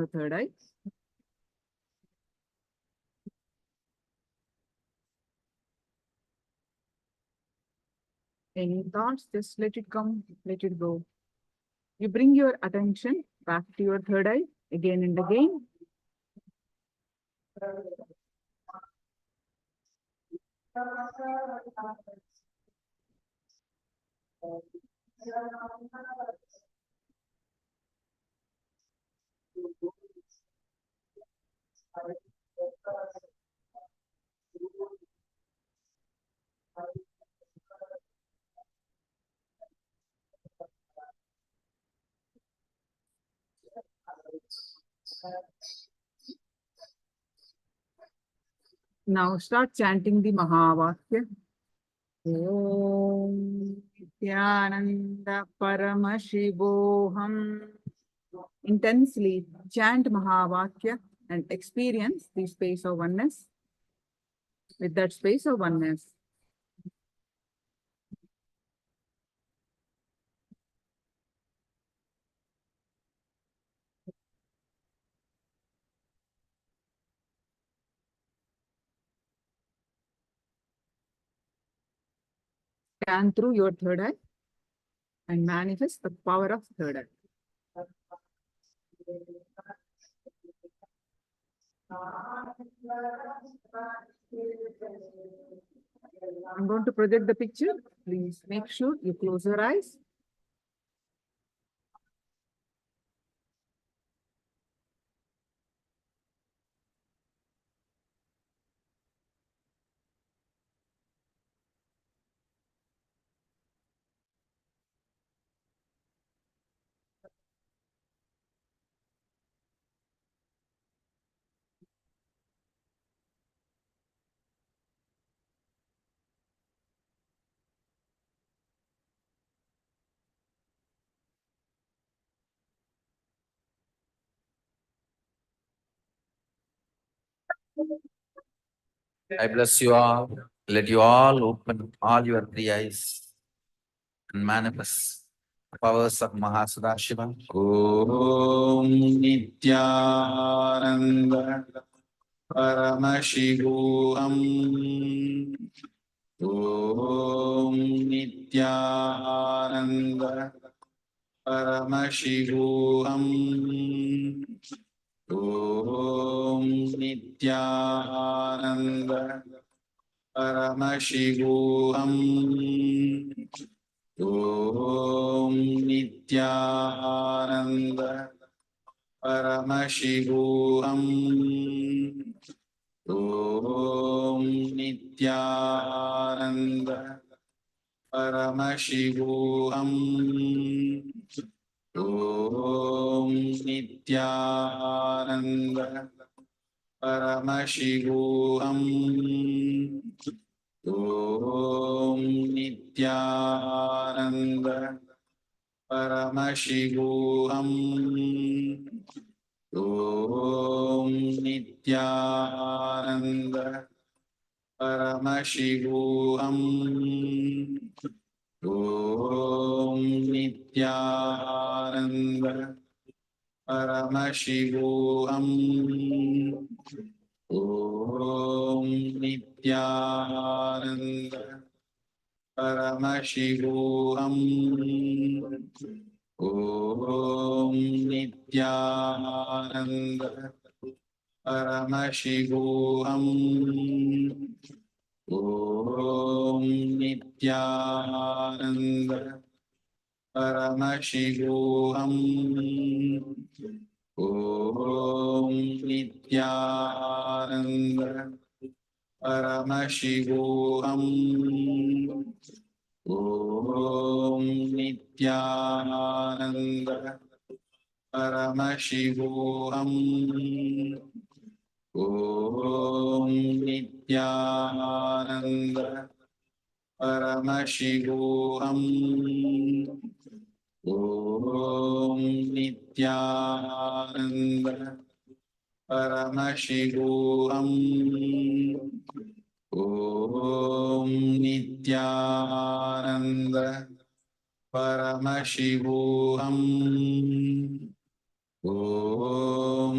your third eye. Any thoughts, just let it come, let it go. You bring your attention back to your third eye again and again. Now start chanting the Mahavakya. Om Nityananda Paramashivoham. Intensely chant Mahavakya and experience the space of oneness with that space of oneness. Scan through your third eye and manifest the power of third eye. I'm going to project the picture. Please make sure you close your eyes. I bless you all. Let you all open all your three eyes and manifest the powers of Mahasudashiva. Om Nityananda Paramashivoham. Om Nityananda Paramashivoham. Om Nityananda Paramashivoham. Om Nityananda Paramashivoham. Om Nityananda Paramashivoham. Om Nityananda Paramashivoham. Om Nityananda Paramashivoham. Om Nityananda Paramashivoham. Om Nityananda Paramashivoham. Om Nityananda Paramashivoham. Om Nityananda Paramashivoham. Om Nityananda Paramashivoham. Om Nityananda Paramashivoham. Om Nityananda Paramashivoham. Om Nityananda Paramashivoham. Om Nityananda Paramashivoham. Om Nityananda Paramashivoham. Om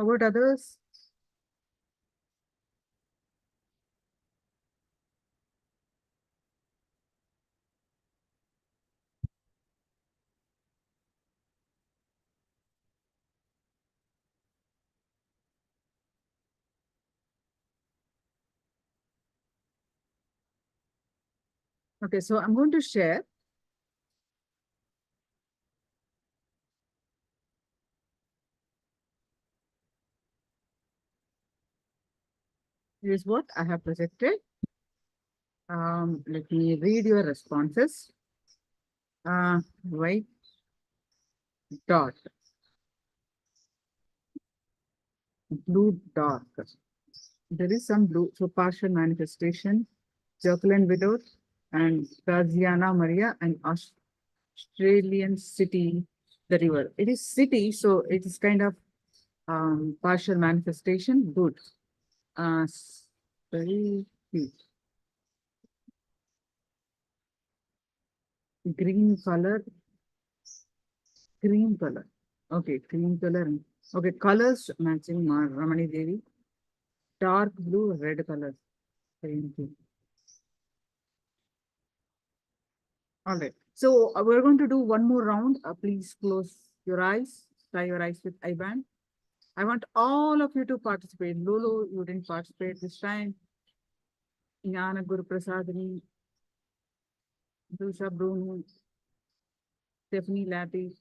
How about others? Okay, so I'm going to share. Here's what I have projected. Let me read your responses. White dot, blue dot. There is some blue, so partial manifestation, Jacqueline Widow, and Graziana Maria, and Australian city, the river. It is city, so it is kind of partial manifestation. Good. Very cute. Green color, cream color. Okay, cream color. Okay, colors matching Ramani Devi. Dark blue, red color. Same thing. All right. So we're going to do one more round. Please close your eyes. Tie your eyes with eye band. I want all of you to participate. Lulu, you didn't participate this time. Jnana Guru Prasadini, Dusha Bruno, Stephanie Latti.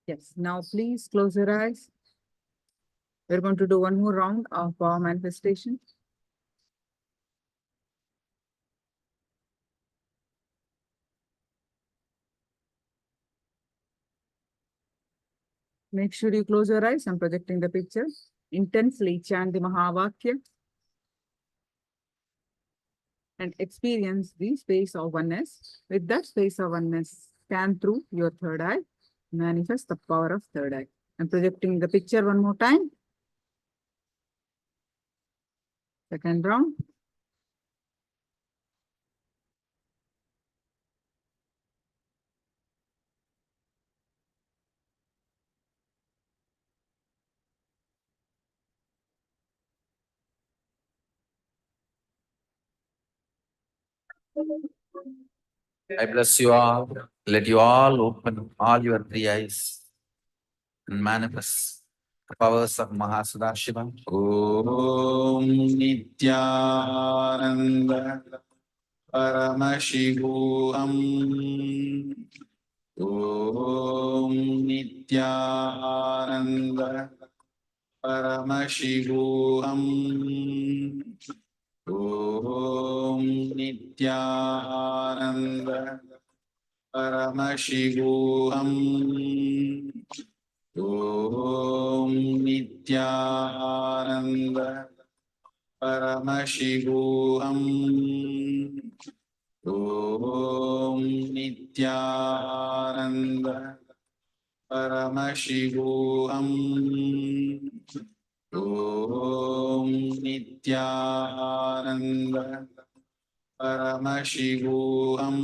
Yes. Now please close your eyes. We're going to do one more round of power manifestation. Make sure you close your eyes. I'm projecting the picture. Intensely chant the Mahavakya and experience the space of oneness. With that space of oneness, scan through your third eye, manifest the power of third eye. I'm projecting the picture one more time. Second round. I bless you all. Let you all open all your three eyes and manifest the powers of Mahasudashiva. Om Nityananda Paramashivoham. Om Nityananda Paramashivoham. Om Nityananda Paramashivoham. Om Nityananda Paramashivoham. Om Nityananda Paramashivoham. Om Nityananda Paramashivoham. Om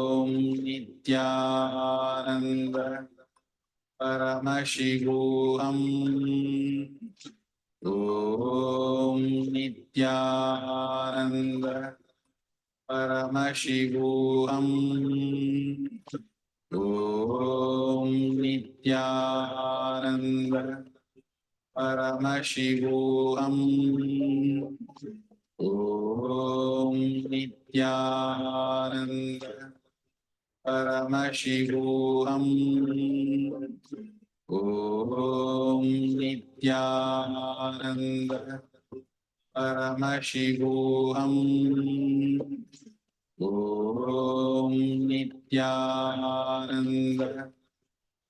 Nityananda Paramashivoham. Om Nityananda Paramashivoham. Om Nityananda Paramashivoham. Om Nityananda Paramashivoham. Om Nityananda Paramashivoham. Om Nityananda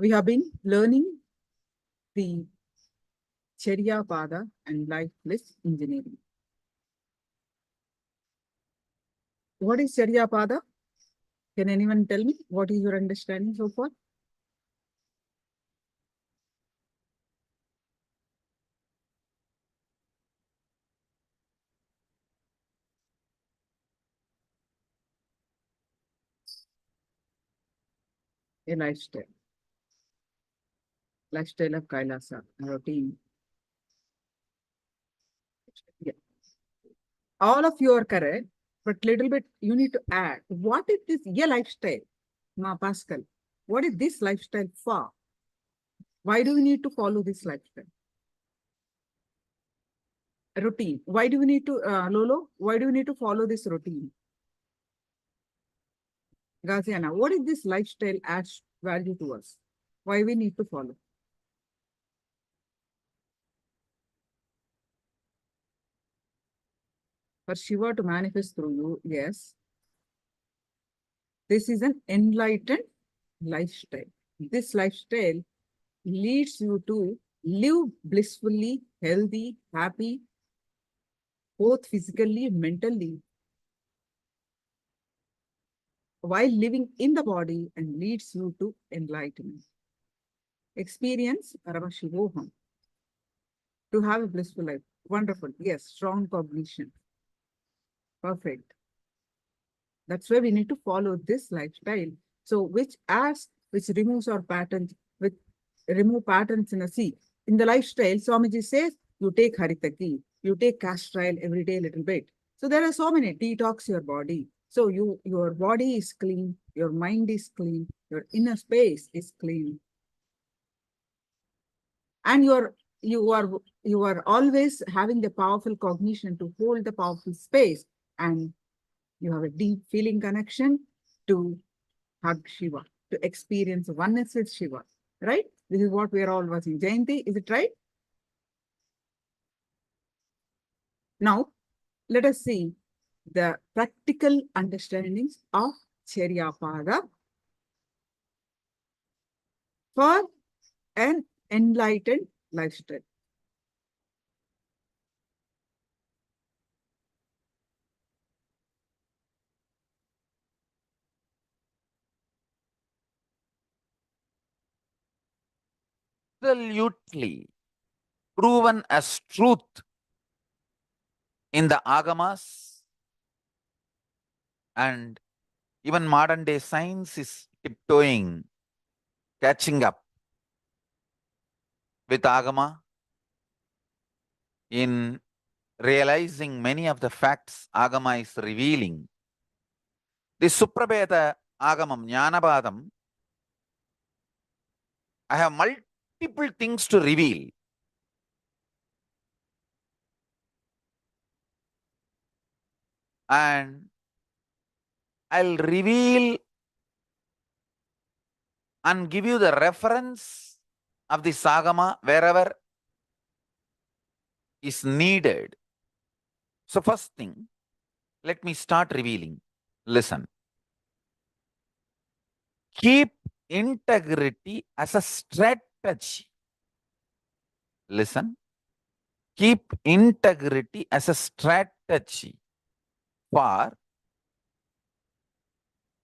We have been learning the Charya Pada and life bliss engineering. What is Charya Pada? Can anyone tell me what is your understanding so far? A lifestyle of Kailasa, a routine. Yeah. All of you are correct, but little bit you need to add. What is this a lifestyle? Ma Pascal, what is this lifestyle for? Why do we need to follow this lifestyle? A routine. Why do we need to, Lolo, why do we need to follow this routine? Gaziana, what is this lifestyle adds value to us? Why we need to follow? For Shiva to manifest through you, yes. This is an enlightened lifestyle. This lifestyle leads you to live blissfully, healthy, happy, both physically and mentally, while living in the body, and leads you to enlightenment. Experience Paramashivoham to have a blissful life. Wonderful. Yes, strong cognition. Perfect. That's why we need to follow this lifestyle. So which removes our patterns, with remove patterns in a sea. In the lifestyle, Swamiji says, you take Haritaki, you take castor oil every day a little bit. So there are so many, detox your body. So your body is clean, your mind is clean, your inner space is clean. And you are always having the powerful cognition to hold the powerful space, and you have a deep feeling connection to hug Shiva, to experience oneness with Shiva, right? This is what we are all watching. Jayanti, is it right? Now, let us see the practical understandings of Charyapada for an enlightened lifestyle. Absolutely proven as truth in the agamas, and even modern day science is tiptoeing, catching up with agama in realizing many of the facts agama is revealing. The Suprabheda agamam, Jnanapadam, I have multiple things to reveal. And I'll reveal and give you the reference of the Sagama wherever is needed. So first thing, let me start revealing. Listen. Keep integrity as a strategy. Listen. Keep integrity as a strategy for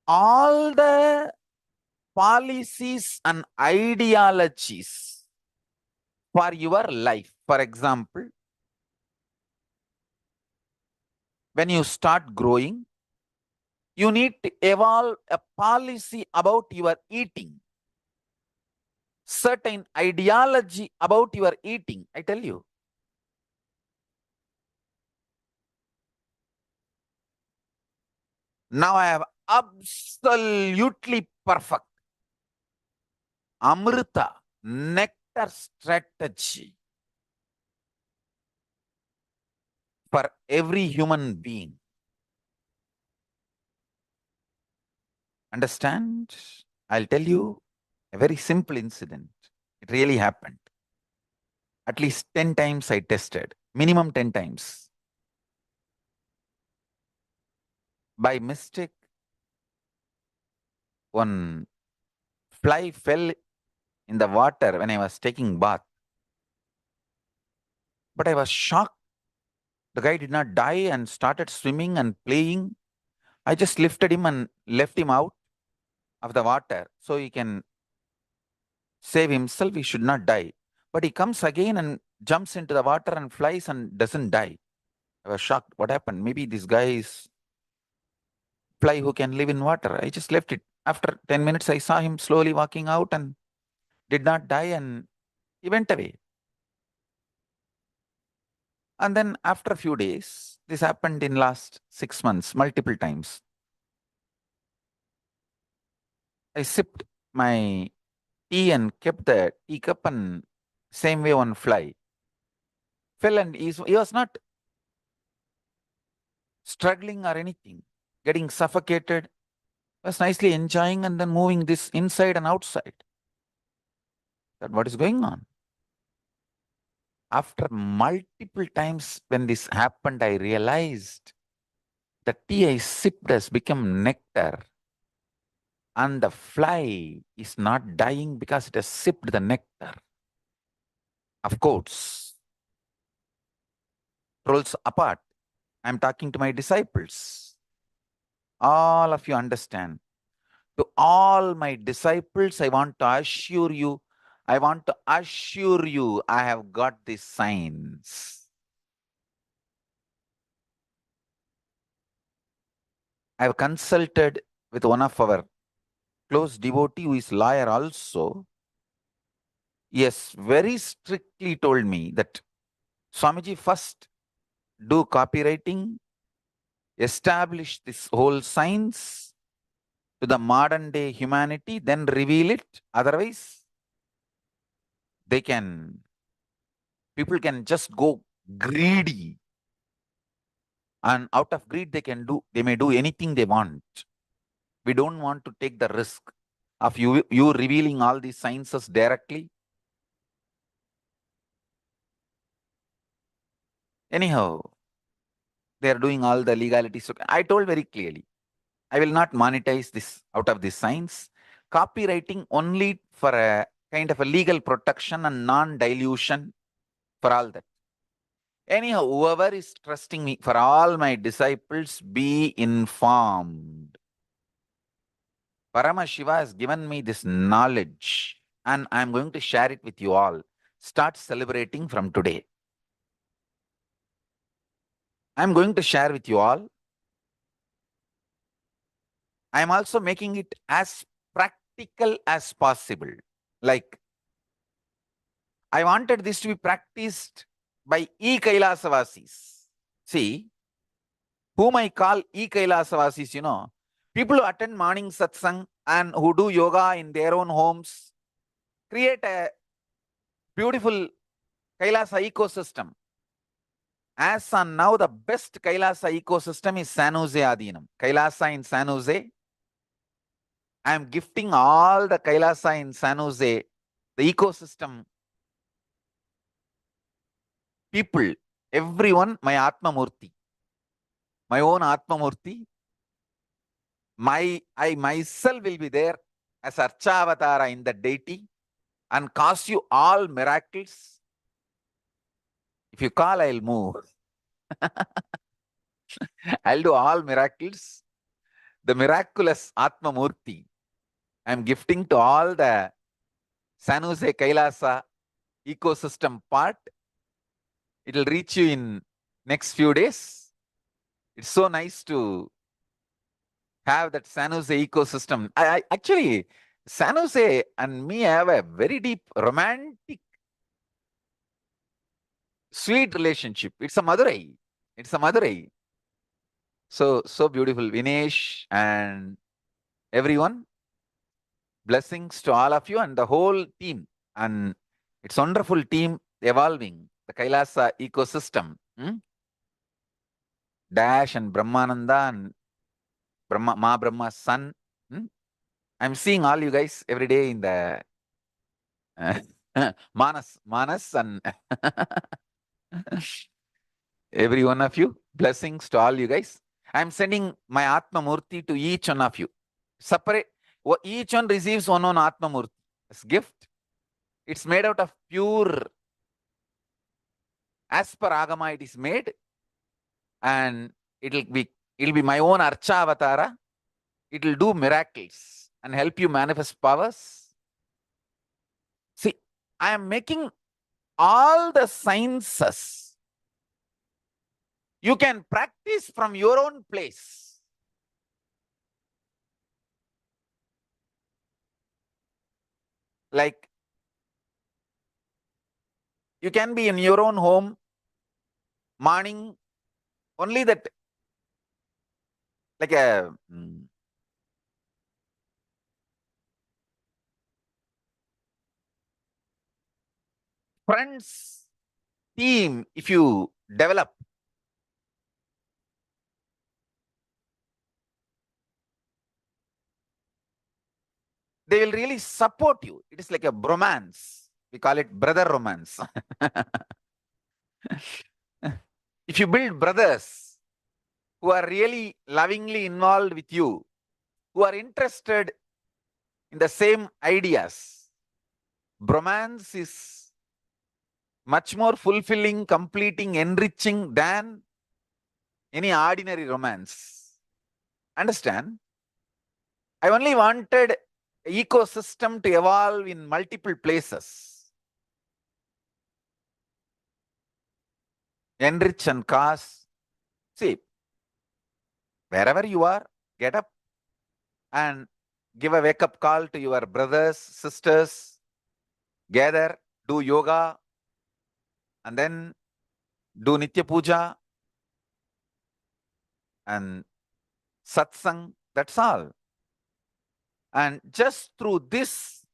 all the policies and ideologies for your life. For example, when you start growing, you need to evolve a policy about your eating, certain ideology about your eating. I tell you. Now I have absolutely perfect Amrita, nectar strategy for every human being. Understand? I'll tell you a very simple incident. It really happened. At least 10 times I tested, minimum 10 times. By mistake, one fly fell in the water when I was taking bath. But I was shocked. The guy did not die and started swimming and playing. I just lifted him and left him out of the water so he can save himself. He should not die. But he comes again and jumps into the water and flies and doesn't die. I was shocked. What happened? Maybe this guy is fly who can live in water. I just left it. After 10 minutes, I saw him slowly walking out and did not die and he went away. And then after a few days, this happened in last 6 months, multiple times. I sipped my tea and kept the teacup and same way one fly fell and he was not struggling or anything, getting suffocated, was nicely enjoying and then moving this inside and outside. That what is going on? After multiple times when this happened, I realized the tea I sipped has become nectar and the fly is not dying because it has sipped the nectar. Of course, trolls apart, I'm talking to my disciples. All of you understand. To all my disciples, I want to assure you, I have got these signs. I have consulted with one of our close devotee who is lawyer also. He has very strictly told me that Swamiji, first do copywriting, establish this whole science to the modern day humanity, then reveal it. Otherwise, people can just go greedy. And out of greed, they may do anything they want. We don't want to take the risk of you revealing all these sciences directly. Anyhow, they are doing all the legalities. I told very clearly, I will not monetize this out of this science. Copywriting only for a kind of a legal protection and non-dilution for all that. Anyhow, whoever is trusting me, for all my disciples, be informed. Paramashiva has given me this knowledge and I'm going to share it with you all. Start celebrating from today. I'm going to share with you all. I'm also making it as practical as possible. Like, I wanted this to be practiced by e-Kailasavasis. See, whom I call e-Kailasavasis, people who attend morning satsang and who do yoga in their own homes, create a beautiful Kailasa ecosystem. As on now, the best Kailasa ecosystem is San Jose Adinam. Kailasa in San Jose. I am gifting all the Kailasa in San Jose, the ecosystem, people, everyone, my Atma Murti, my own Atma Murti. I myself will be there as Archavatara in the deity and cause you all miracles. If you call, I'll move. I'll do all miracles. The miraculous Atma Murti I'm gifting to all the San Jose Kailasa ecosystem part. It will reach you in next few days. It's so nice to have that San Jose ecosystem. I actually, San Jose and me have a very deep romantic, sweet relationship. It's a Madurai. It's a Madurai. So beautiful. Vinesh and everyone. Blessings to all of you and the whole team. And it's a wonderful team evolving the Kailasa ecosystem. Dash and Brahmananda and Ma Brahma's son. I'm seeing all you guys every day in the Manas and every one of you. Blessings to all you guys. I'm sending my Atma Murti to each one of you. Separate. Each one receives one Atma Murti as gift. It's made out of pure, as per Agama it is made, and it'll be my own Archa Avatara. It will do miracles and help you manifest powers. See, I am making all the sciences. You can practice from your own place. Like, you can be in your own home, morning, only that, like a friends team, if you develop, they will really support you. It is like a bromance. We call it brother romance. If you build brothers who are really lovingly involved with you, who are interested in the same ideas, bromance is much more fulfilling, completing, enriching than any ordinary romance. Understand? I only wanted ecosystem to evolve in multiple places. Enrich and cause. See, wherever you are, get up and give a wake-up call to your brothers, sisters, gather, do yoga, and then do Nitya Puja and satsang. That's all. And just through this,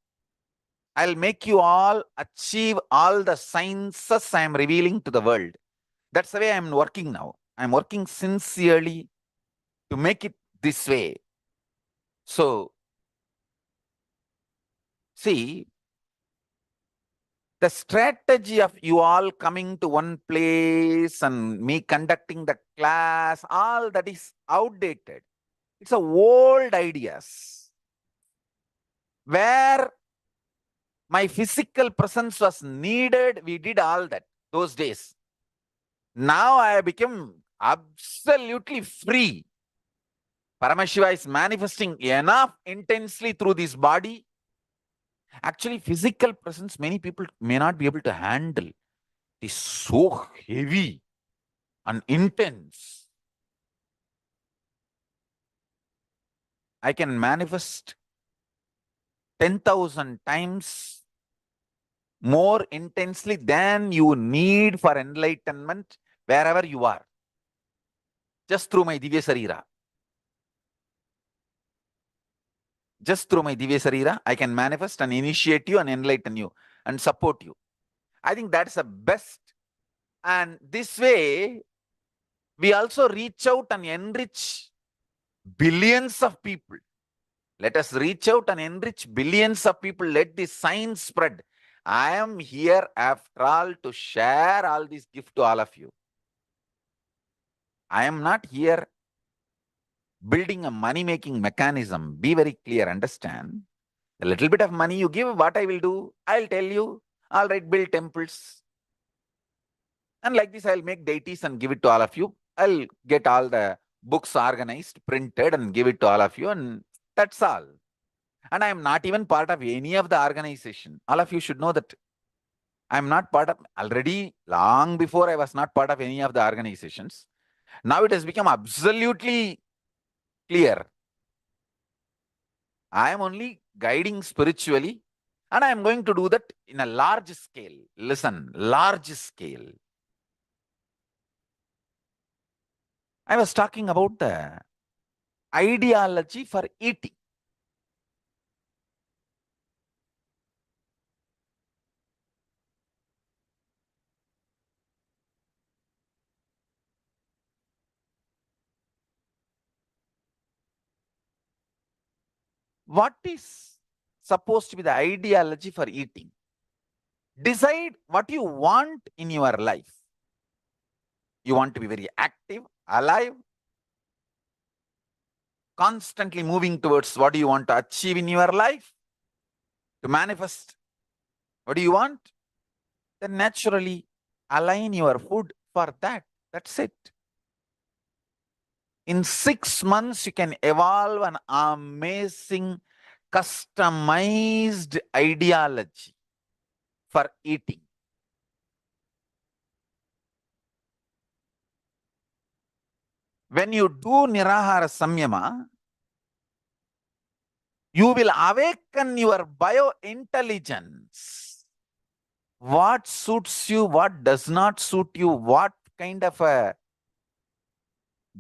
I'll make you all achieve all the sciences I am revealing to the world. That's the way I'm working now. I'm working sincerely to make it this way. So, see, the strategy of you all coming to one place and me conducting the class, all that is outdated. It's a old ideas. Where my physical presence was needed, we did all that those days. Now I have become absolutely free. Paramashiva is manifesting enough intensely through this body. Actually, physical presence, many people may not be able to handle. It is so heavy and intense. I can manifest 10,000 times more intensely than you need for enlightenment wherever you are. Just through my Divya Sarira. Just through my Divya Sarira, I can manifest and initiate you and enlighten you and support you. I think that's the best. And this way, we also reach out and enrich billions of people. Let us reach out and enrich billions of people. Let this science spread. I am here, after all, to share all this gift to all of you. I am not here building a money-making mechanism. Be very clear, understand. A little bit of money you give, what I will do, I'll tell you, all right, build temples. And like this, I'll make deities and give it to all of you. I'll get all the books organized, printed, and give it to all of you, and that's all. And I am not even part of any of the organization. All of you should know that I'm not part of, already long before I was not part of any of the organizations. Now it has become absolutely clear. I am only guiding spiritually, and I am going to do that in a large scale. Listen, large scale. I was talking about the ideology for eating. What is supposed to be the ideology for eating? Decide what you want in your life. You want to be very active, alive, constantly moving towards what you want to achieve in your life, to manifest What do you want? Then naturally align your food for that. That's it. In 6 months, you can evolve an amazing, customized ideology for eating. When you do Nirahara Samyama, you will awaken your biointelligence. What suits you, what does not suit you, what kind of a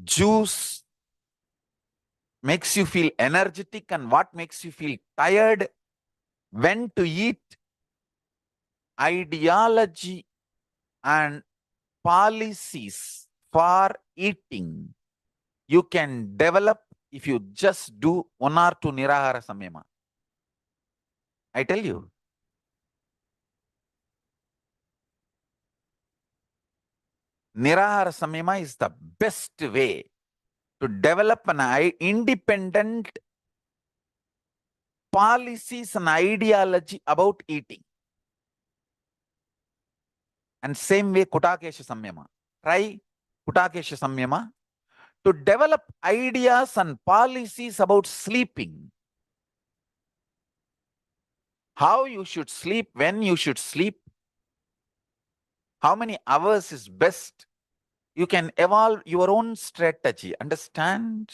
juice makes you feel energetic and what makes you feel tired, when to eat, ideology and policies for eating you can develop if you just do 1 or 2 Nirahara Samyama. I tell you. Nirahara Samyama is the best way to develop an independent policies and ideology about eating. And same way Kutakesha Samyama. Try Kutakesha Samyama to develop ideas and policies about sleeping. How you should sleep, when you should sleep, how many hours is best. You can evolve your own strategy. Understand?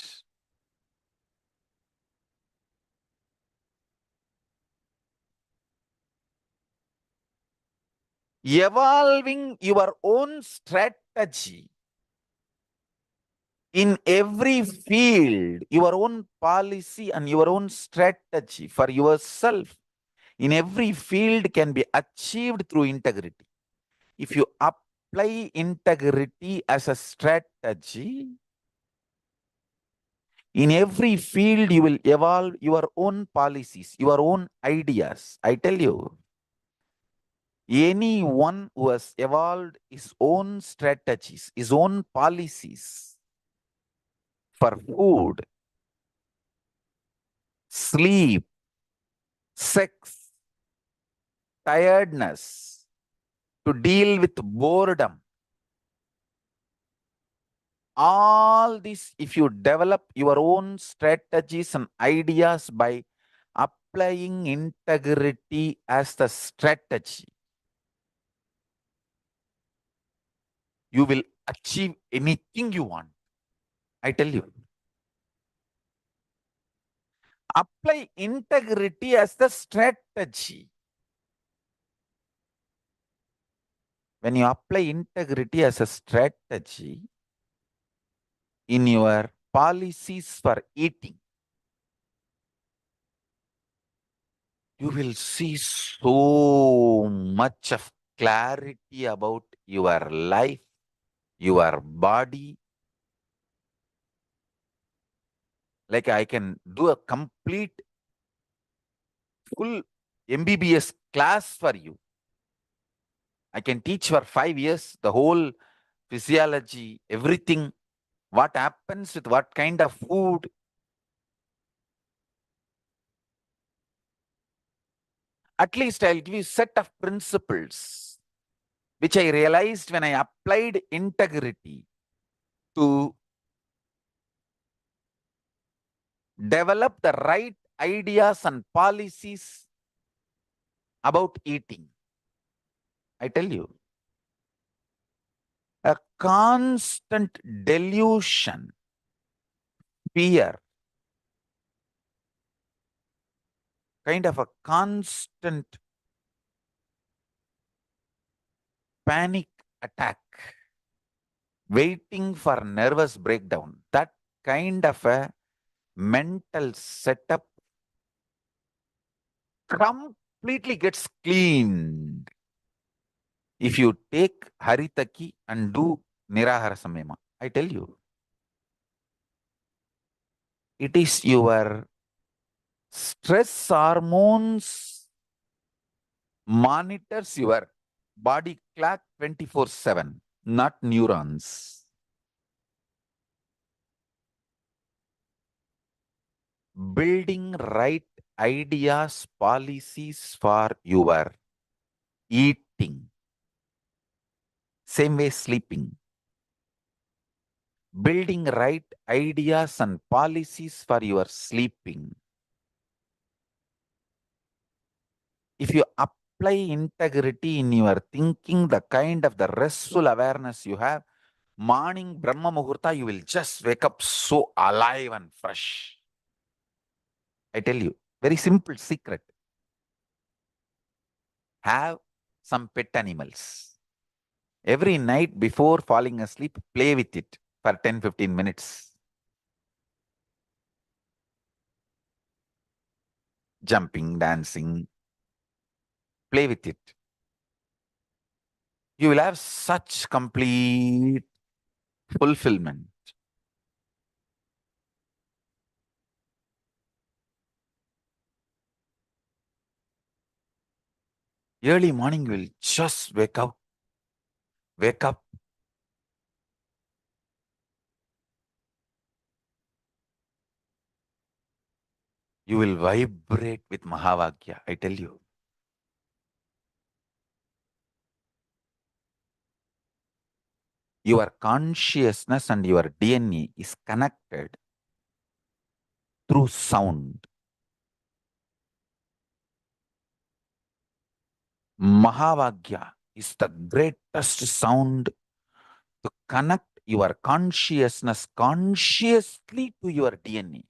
Evolving your own strategy in every field, your own policy and your own strategy for yourself in every field can be achieved through integrity. If you apply integrity as a strategy, in every field you will evolve your own policies, your own ideas. I tell you, anyone who has evolved his own strategies, his own policies for food, sleep, sex, tiredness, to deal with boredom, all this, if you develop your own strategies and ideas by applying integrity as the strategy, you will achieve anything you want. I tell you. Apply integrity as the strategy. When you apply integrity as a strategy in your policies for eating, you will see so much of clarity about your life, your body. Like I can do a complete full MBBS class for you. I can teach for 5 years the whole physiology, everything, what happens with what kind of food. At least I'll give you a set of principles which I realized when I applied integrity to develop the right ideas and policies about eating. I tell you, a constant delusion, fear, kind of a constant panic attack, waiting for nervous breakdown, that kind of a mental setup completely gets cleaned if you take Haritaki and do Nirahara Samyama. I tell you, it is your stress hormones monitors your body clock 24/7, not neurons. Building right ideas, policies for your eating. Same way sleeping. Building right ideas and policies for your sleeping. If you apply integrity in your thinking, the kind of the restful awareness you have, morning Brahma Muhurta, you will just wake up so alive and fresh. I tell you, very simple secret. Have some pet animals. Every night before falling asleep, play with it for 10-15 minutes. Jumping, dancing, play with it. You will have such complete fulfillment. Early morning, you will just wake up. You will vibrate with Mahavagya, I tell you. Your consciousness and your DNA is connected through sound. Mahavagya is the greatest sound to connect your consciousness consciously to your DNA.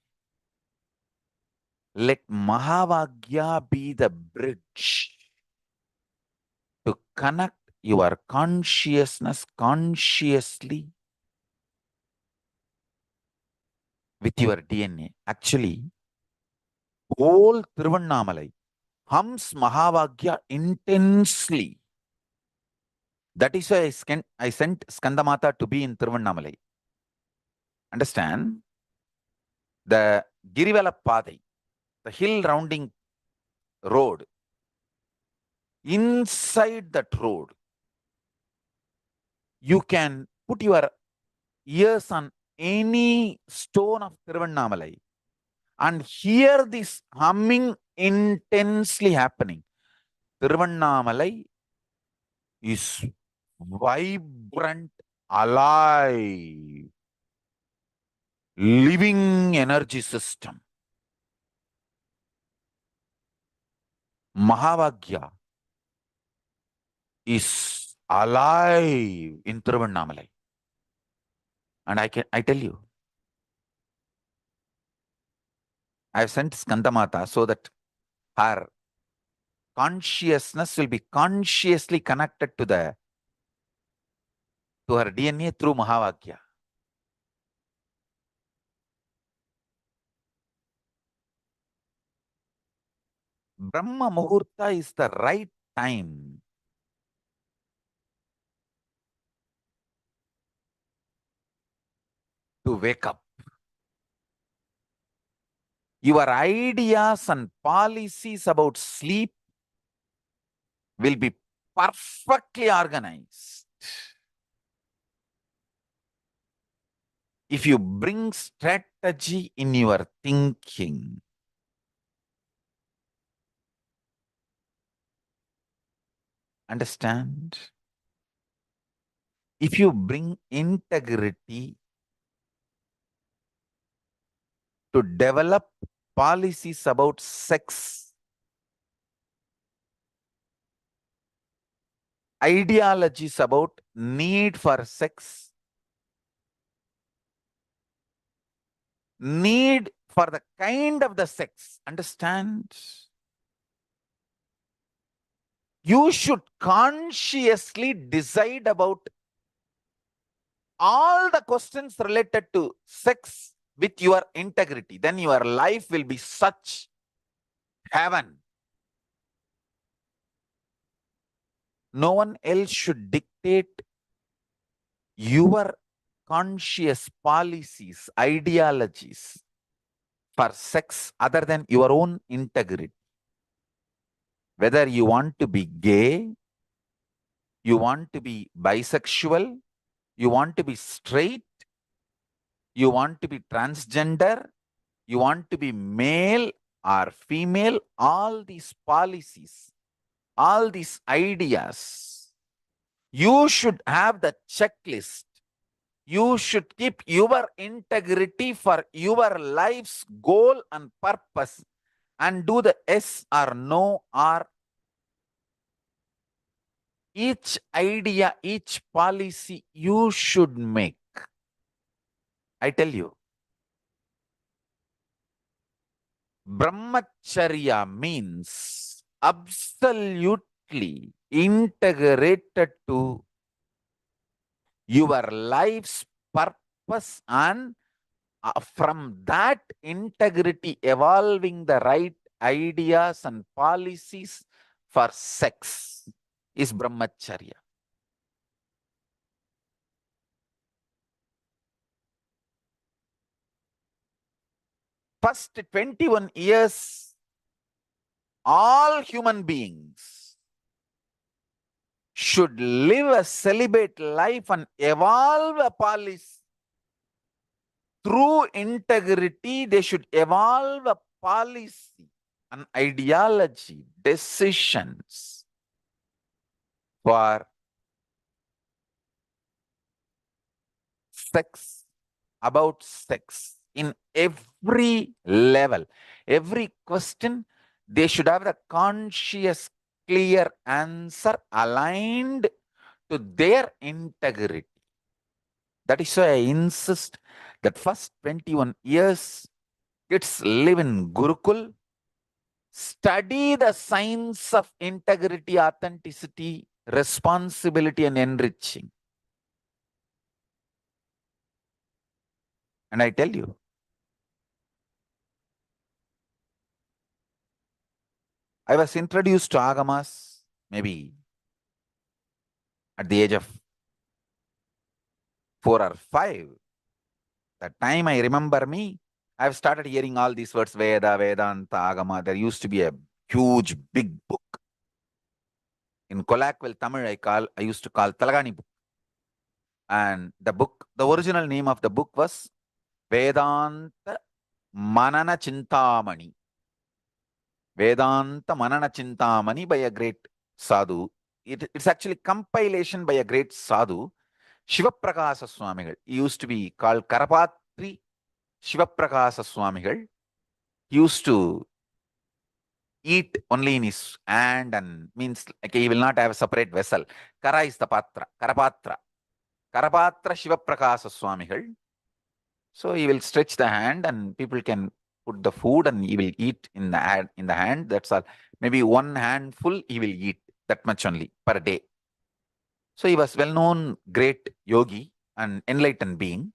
Let Mahavagya be the bridge to connect your consciousness consciously with your DNA. Actually, whole Tiruvannamalai hums Mahavagya intensely. That is why I sent Skandamata to be in Tiruvannamalai. Understand? The Girivala Padai, the hill rounding road, inside that road, you can put your ears on any stone of Tiruvannamalai and hear this humming intensely happening. Tiruvannamalai is vibrant, alive, living energy system. Mahavagya is alive in Tiruvannamalai. And I tell you, I have sent Skandamata so that her consciousness will be consciously connected to her DNA through Mahavagya. Brahma Muhurta is the right time to wake up. Your ideas and policies about sleep will be perfectly organized. If you bring strategy in your thinking, understand? If you bring integrity to develop policies about sex, ideologies about need for sex, need for the kind of the sex, understand? You should consciously decide about all the questions related to sex with your integrity. Then your life will be such heaven. No one else should dictate your conscious policies, ideologies for sex other than your own integrity. Whether you want to be gay, you want to be bisexual, you want to be straight, you want to be transgender, you want to be male or female, all these policies all these ideas, you should have the checklist. You should keep your integrity for your life's goal and purpose and do the yes or no or each idea, each policy you should make. I tell you, Brahmacharya means absolutely integrated to your life's purpose and from that integrity evolving the right ideas and policies for sex is Brahmacharya. First 21 years, all human beings should live a celibate life and evolve a policy. Through integrity, they should evolve a policy, an ideology, decisions for sex, about sex in every level. Every question, they should have the conscious, clear answer aligned to their integrity. That is why I insist that first 21 years, kids live in Gurukul, study the science of integrity, authenticity, responsibility, and enriching. And I tell you, I was introduced to Agamas maybe at the age of 4 or 5. The time I remember me, I've started hearing all these words, Veda, Vedanta, Agama. There used to be a huge, big book. In colloquial Tamil, I used to call Talagani book. And the book, the original name of the book was Vedanta Manana Chintamani. Vedanta Manana Chintamani by a great sadhu. It's actually compilation by a great sadhu, Shivaprakasa Swamigal. He used to be called Karapatri Shivaprakasa Swamigal. He used to eat only in his hand and means like he will not have a separate vessel. Kara is the patra, Karapatra. Karapatra Shivaprakasa Swamigal. So he will stretch the hand and people can put the food and he will eat in the hand. That's all. Maybe one handful he will eat, that much only per day. So he was well-known great yogi and enlightened being,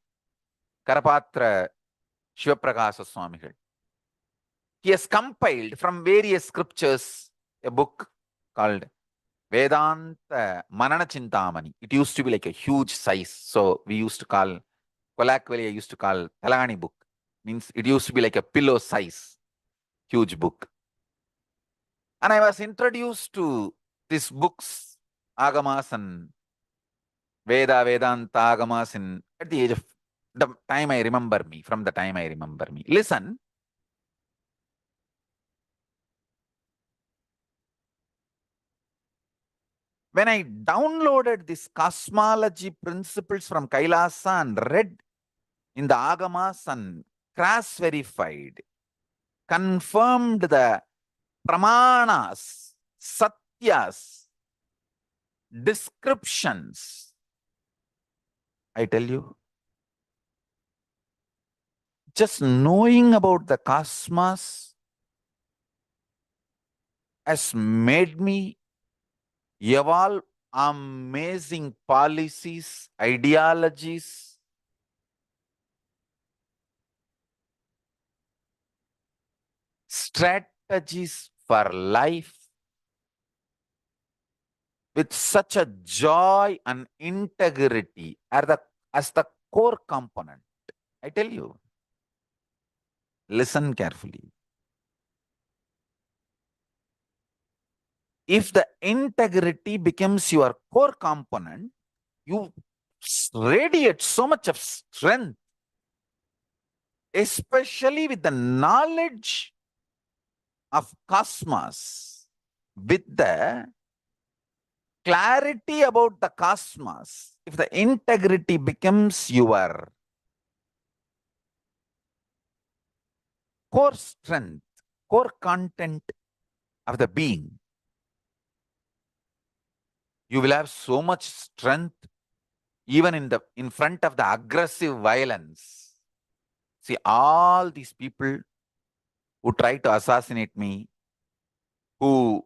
Karapatra Shivaprakasa Swamigal. He has compiled from various scriptures a book called Vedanta Manana Chintamani. It used to be like a huge size. So we used to call, colloquially I used to call Talagani book. Means it used to be like a pillow size, huge book. And I was introduced to these books, Agamas and Vedanta Agamas at the age of the time I remember me, from the time I remember me. Listen. When I downloaded this cosmology principles from Kailasa and read in the Agamas and cross-verified, confirmed the Pramanas, Satyas, descriptions, I tell you, just knowing about the cosmos has made me evolve amazing policies, ideologies, strategies for life with such a joy and integrity as the core component. I tell you, listen carefully. If the integrity becomes your core component, you radiate so much of strength, especially with the knowledge of cosmos. with the clarity about the cosmos, if the integrity becomes your core strength, core content of the being, you will have so much strength even in front of the aggressive violence. See, all these people who try to assassinate me, who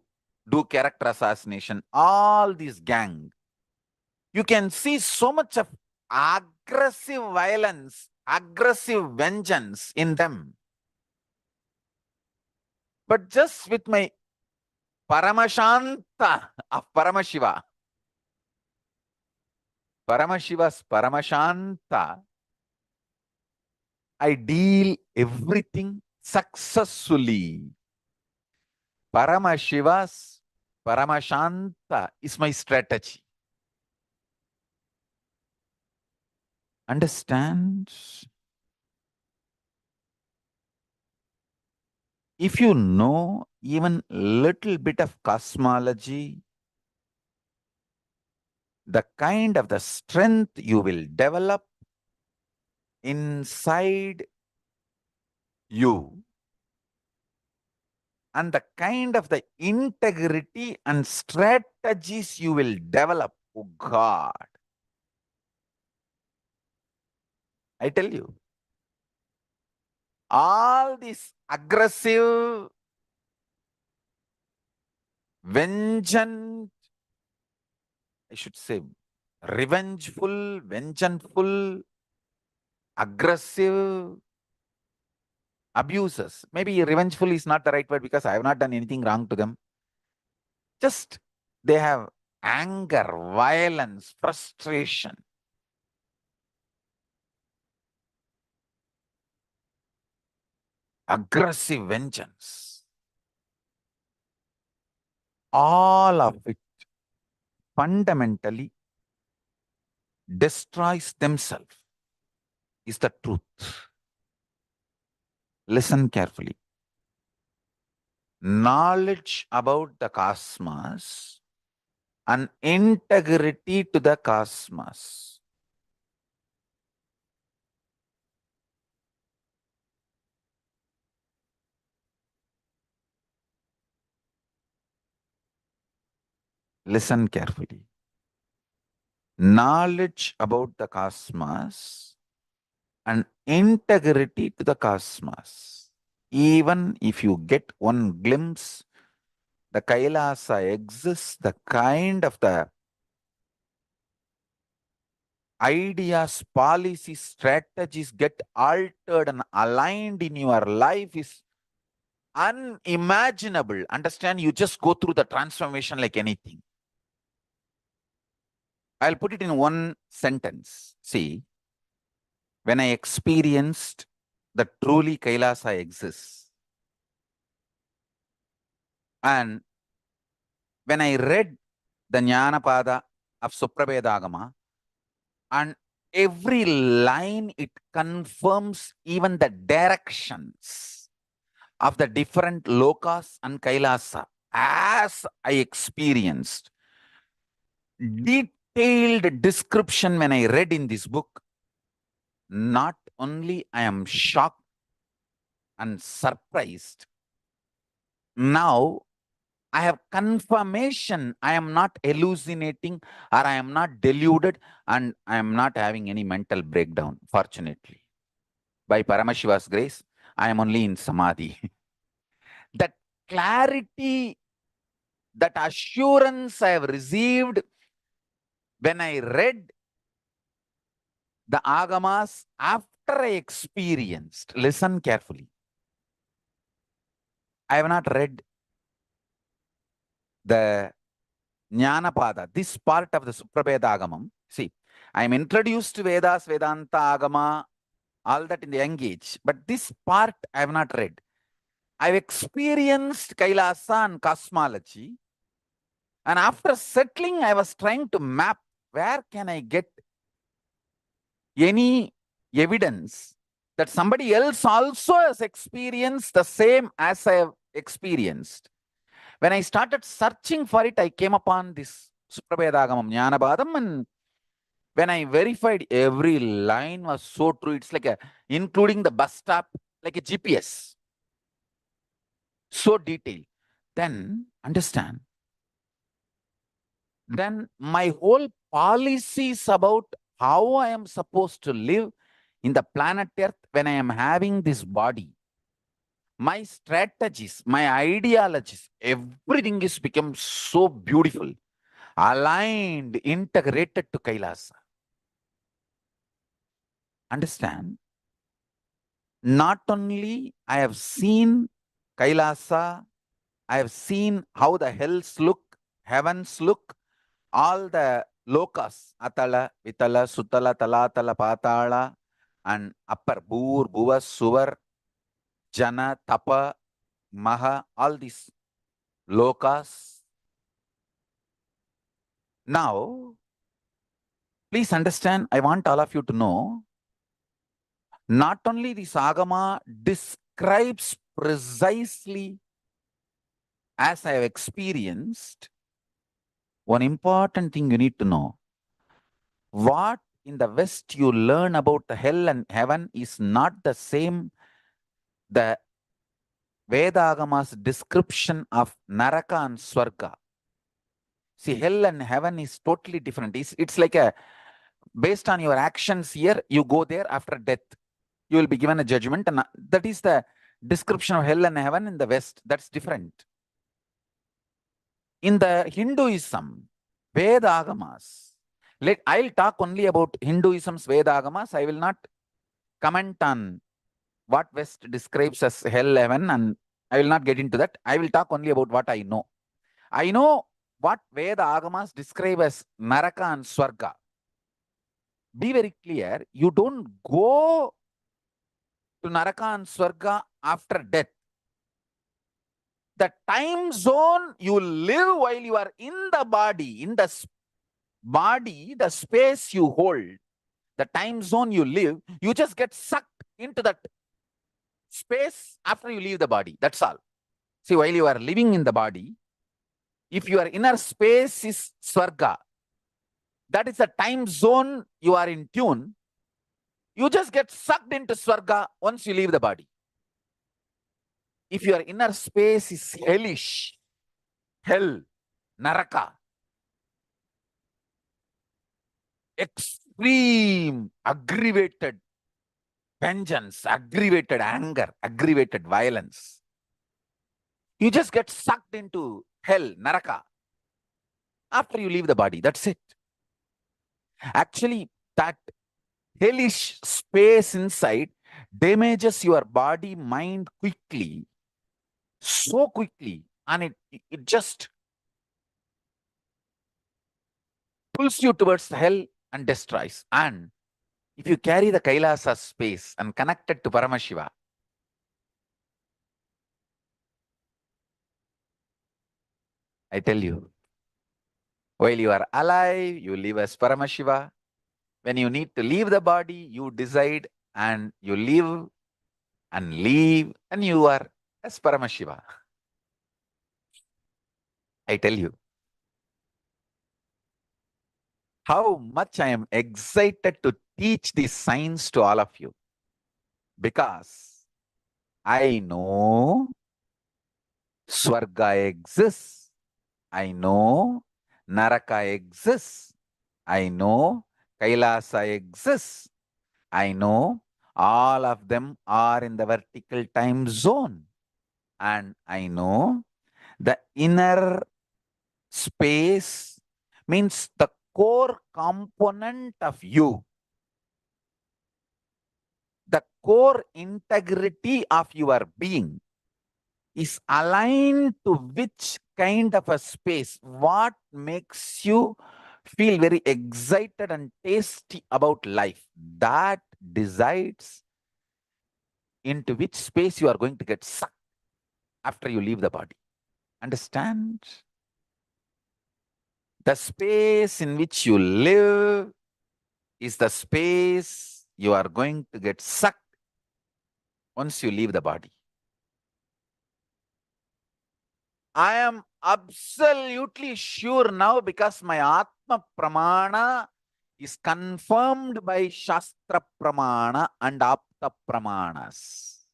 do character assassination, all these gang, you can see so much of aggressive violence, aggressive vengeance in them. But just with my Paramashanta of Paramashiva, Paramashiva's Paramashanta, I deal everything successfully. Paramashiva's Paramashanta is my strategy. Understand? If you know even little bit of cosmology, the kind of the strength you will develop inside you, and the kind of the integrity and strategies you will develop, oh God, I tell you, all this aggressive, vengeance, I should say, revengeful, vengeful, aggressive abusers. Maybe revengeful is not the right word because I have not done anything wrong to them. Just they have anger, violence, frustration. Aggressive vengeance. All of it fundamentally destroys themselves, is the truth. Listen carefully. Knowledge about the cosmos and integrity to the cosmos. Listen carefully. Knowledge about the cosmos and integrity to the cosmos. Even if you get one glimpse, the Kailasa exists, the kind of the ideas, policies, strategies get altered and aligned in your life is unimaginable. Understand? You just go through the transformation like anything. I'll put it in one sentence. See, when I experienced that truly Kailasa exists, and when I read the Jnanapada of Supravedagama, and every line it confirms even the directions of the different lokas and Kailasa as I experienced. Detailed description when I read in this book, not only I am shocked and surprised, now I have confirmation I am not hallucinating or I am not deluded and I am not having any mental breakdown, fortunately. By Paramashiva's grace, I am only in Samadhi. That clarity, that assurance I have received when I read the Agamas after I experienced. Listen carefully. I have not read the Jnanapada, this part of the Suprabheda Agamam. See, I am introduced to Vedas, Vedanta, Agama, all that in the young age. But this part I have not read. I've experienced Kailasa and cosmology. And after settling, I was trying to map where can I get any evidence that somebody else also has experienced the same as I have experienced. When I started searching for it, I came upon this Supravedagamam Jnanabadam, and when I verified, every line was so true. It's like including the bus stop, like a GPS. So detailed. Then understand. Then my whole policies about how I am supposed to live in the planet Earth when I am having this body, my strategies, my ideologies, everything is become so beautiful, aligned, integrated to Kailasa. Understand? Not only I have seen Kailasa, I have seen how the hells look, heavens look, all the lokas, Atala, Vitala, Sutala, Talatala, Patala, and upper Bur, Bhuva, Suvar, Jana, Tapa, Maha, all these lokas. Now, please understand, I want all of you to know, not only this Agama describes precisely as I have experienced, one important thing you need to know. What in the West you learn about the hell and heaven is not the same. The Vedagama's description of Naraka and Swarga. See, hell and heaven is totally different. It's like based on your actions here, you go there after death. You will be given a judgment, and that is the description of hell and heaven in the West. That's different. In the Hinduism, Vedagamas, I'll talk only about Hinduism's Vedagamas. I will not comment on what West describes as hell, heaven, and I will not get into that. I will talk only about what I know. I know what Veda Agamas describe as Naraka and Swarga. Be very clear, you don't go to Naraka and Swarga after death. The time zone you live while you are in the body, the space you hold, the time zone you live, you just get sucked into that space after you leave the body. That's all. See, while you are living in the body, if your inner space is Swarga, that is the time zone you are in tune, you just get sucked into Swarga once you leave the body. If your inner space is hellish, hell, Naraka, extreme, aggravated vengeance, aggravated anger, aggravated violence, you just get sucked into hell, Naraka, after you leave the body. That's it. Actually, that hellish space inside damages your body, mind quickly, so quickly, and it just pulls you towards hell and destroys. And if you carry the Kailasa space and connect it to Paramashiva, I tell you, while you are alive, you live as Paramashiva. When you need to leave the body, you decide and you live and leave, and you are as Paramashiva. I tell you how much I am excited to teach this science to all of you, because I know Swarga exists. I know Naraka exists. I know Kailasa exists. I know all of them are in the vertical time zone. And I know the inner space means the core component of you. The core integrity of your being is aligned to which kind of a space, what makes you feel very excited and tasty about life. That decides into which space you are going to get sucked after you leave the body. Understand? The space in which you live is the space you are going to get sucked once you leave the body. I am absolutely sure now because my Atma Pramana is confirmed by Shastra Pramana and Apta Pramanas.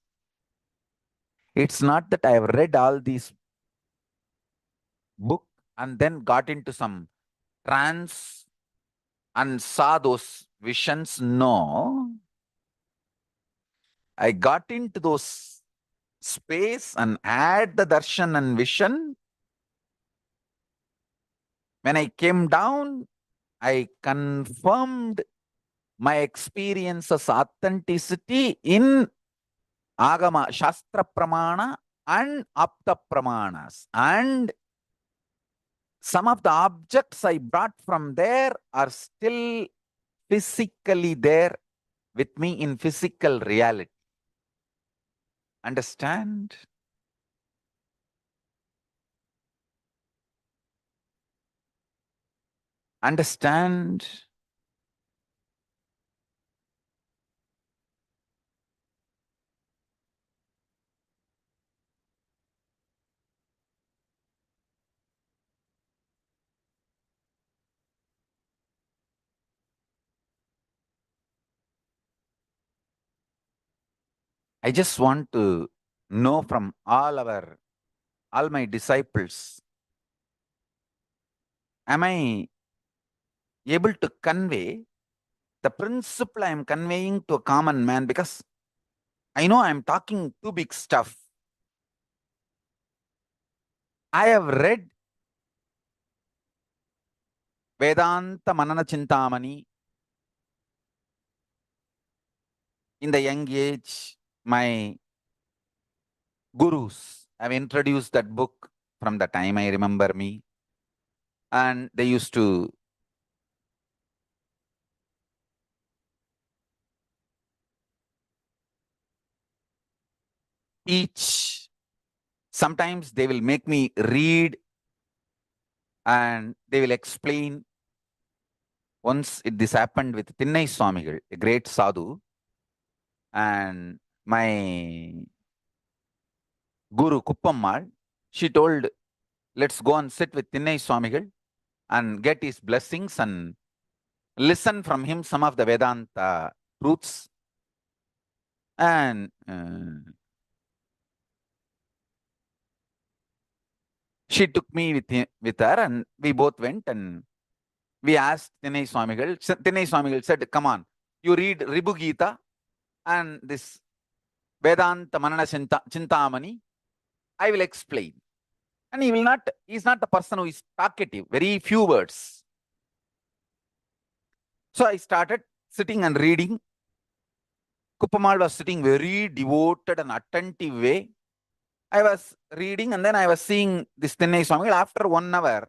It's not that I have read all these books and then got into some trance and saw those visions. No, I got into those space and had the darshan and vision. When I came down, I confirmed my experience's authenticity in Agama, Shastra Pramana and Apta Pramanas. And some of the objects I brought from there are still physically there with me in physical reality. Understand? Understand? I just want to know from all my disciples, am I able to convey the principle I am conveying to a common man? Because I know I am talking too big stuff. I have read Vedanta Manana Chintamani in the young age. My gurus have introduced that book from the time I remember me. And they used to teach. Sometimes they will make me read and they will explain. Once this happened with Thinnai Swamigal, a great sadhu, and my guru Kuppammal, she told, let's go and sit with Thinnai Swamigal and get his blessings and listen from him some of the Vedanta truths. And she took me with her and we both went and we asked Thinnai Swamigal. Thinnai Swamigal said, come on, you read Ribu Gita and this Vedanta Manana Chintamani, I will explain. And he's not the person who is talkative, very few words. So I started sitting and reading. Kuppamal was sitting very devoted and attentive way. I was reading and then I was seeing this Thinnai Swami. After 1 hour,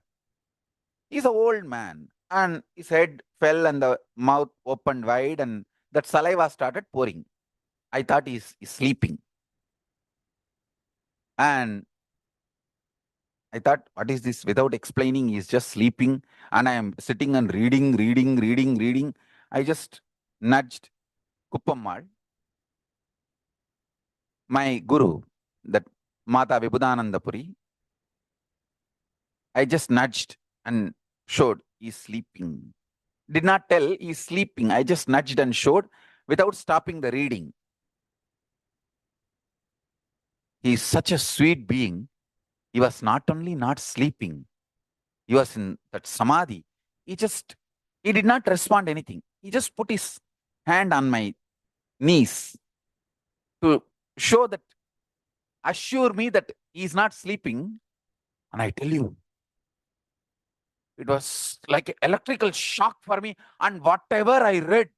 he's an old man and his head fell and the mouth opened wide and that saliva started pouring. I thought he's sleeping. And I thought, what is this? Without explaining, he's just sleeping. And I am sitting and reading. I just nudged Kuppammal, my guru, that Mata Vibhudanandapuri. I just nudged and showed he's sleeping. Did not tell he's sleeping. I just nudged and showed without stopping the reading. He's such a sweet being. He was not only not sleeping, he was in that samadhi. He did not respond anything. He just put his hand on my knees to show that, assure me that he's not sleeping. And I tell you, it was like an electrical shock for me. And whatever I read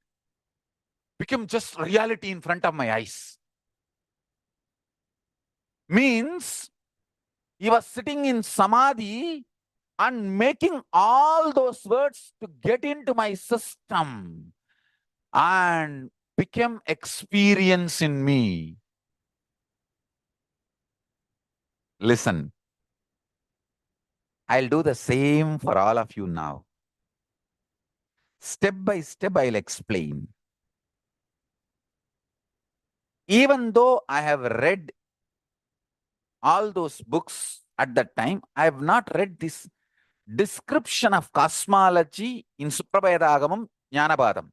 became just reality in front of my eyes. Means he was sitting in samadhi and making all those words to get into my system and became experience in me. Listen, I'll do the same for all of you now. Step by step, I'll explain. Even though I have read all those books at that time, I have not read this description of cosmology in Supravedagamam Jnanabadam.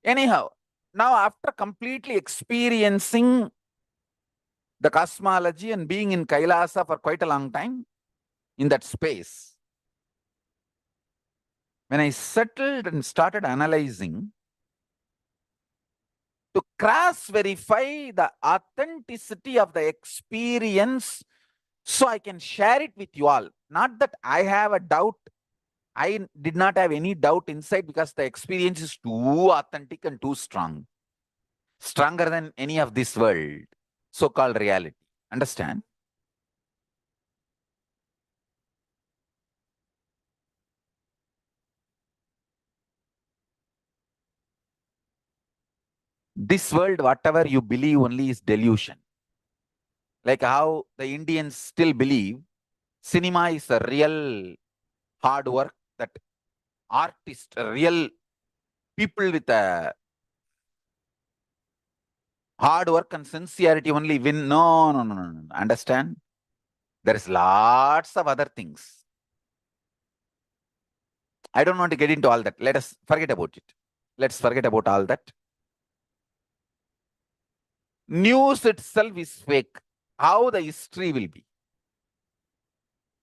Anyhow, now after completely experiencing the cosmology and being in Kailasa for quite a long time, in that space, when I settled and started analyzing to cross-verify the authenticity of the experience so I can share it with you all. Not that I have a doubt. I did not have any doubt inside because the experience is too authentic and too strong. Stronger than any of this world, so-called reality. Understand? This world, whatever you believe only is delusion. Like how the Indians still believe cinema is a real hard work, that artists, real people with a hard work and sincerity only win. No, no, no, no, no. Understand? There is lots of other things. I don't want to get into all that. Let us forget about it. Let's forget about all that. News itself is fake. How the history will be?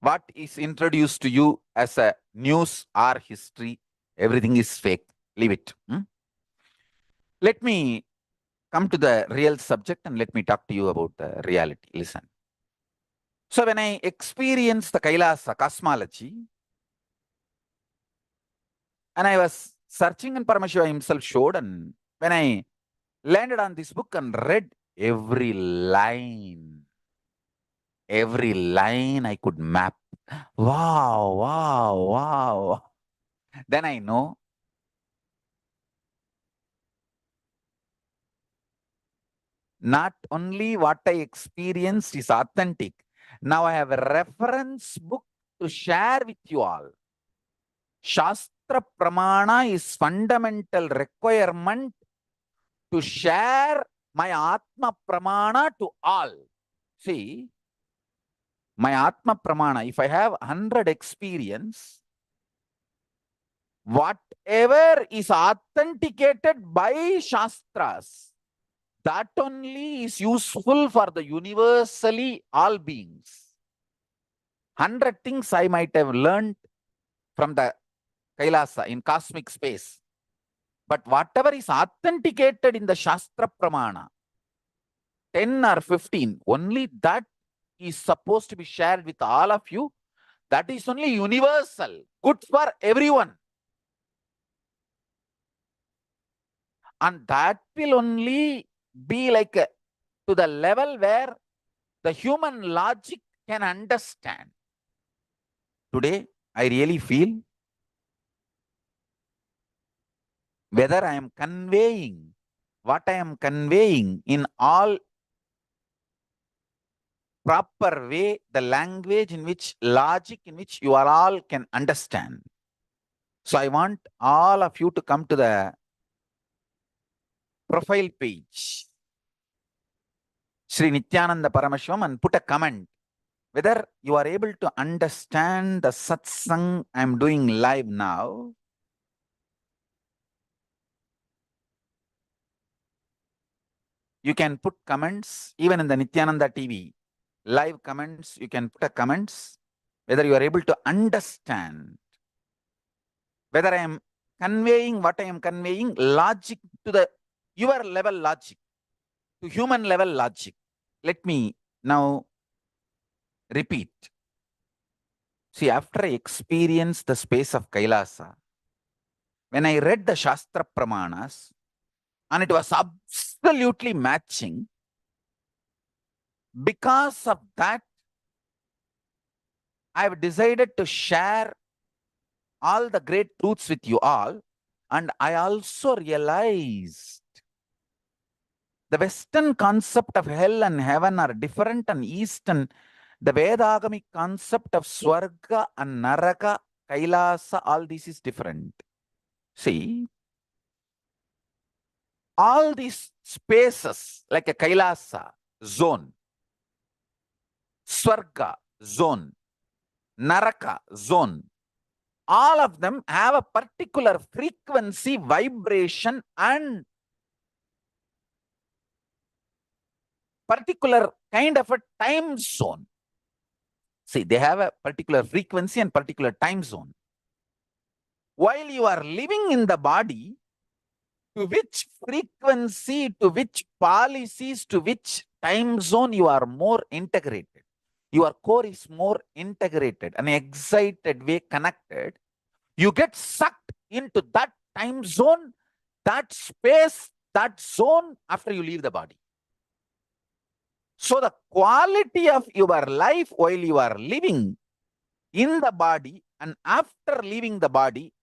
What is introduced to you as a news or history, everything is fake. Leave it. Let me come to the real subject and let me talk to you about the reality. Listen. So when I experienced the Kailasa cosmology, and I was searching and Paramashiva himself showed, and when I landed on this book and read every line I could map. Wow, wow, wow. Then I know not only what I experienced is authentic. Now I have a reference book to share with you all. Shastra Pramana is fundamental requirement to share my Atma Pramana to all. See, my Atma Pramana, if I have 100 experience, whatever is authenticated by Shastras, that only is useful for the universally all beings. 100 things I might have learned from the Kailasa in cosmic space. But whatever is authenticated in the Shastra Pramana, 10 or 15, only that is supposed to be shared with all of you. That is only universal, good for everyone. And that will only be like to the level where the human logic can understand. Today, I really feel whether I am conveying what I am conveying in all proper way, the language in which, logic in which you are all can understand. So I want all of you to come to the profile page, Sri Nityananda Paramashivam, and put a comment whether you are able to understand the satsang I am doing live now. You can put comments even in the Nityananda TV. Live comments, you can put a comments whether you are able to understand, whether I am conveying what I am conveying, logic to the your level logic, to human level logic. Let me now repeat. See, after I experienced the space of Kailasa, when I read the Shastra Pramanas, and it was absolutely matching, because of that, I have decided to share all the great truths with you all. And I also realized the Western concept of hell and heaven are different, and Eastern, the Vedagamic concept of Swarga and Naraka, Kailasa, all this is different. See, all these spaces like a Kailasa zone, Swarga zone, Naraka zone. All of them have a particular frequency, vibration, and particular kind of a time zone. See, they have a particular frequency and particular time zone. While you are living in the body, to which frequency, to which policies, to which time zone you are more integrated. Your core is more integrated, an excited way connected. You get sucked into that time zone, that space, that zone after you leave the body. So the quality of your life while you are living in the body and after leaving the body,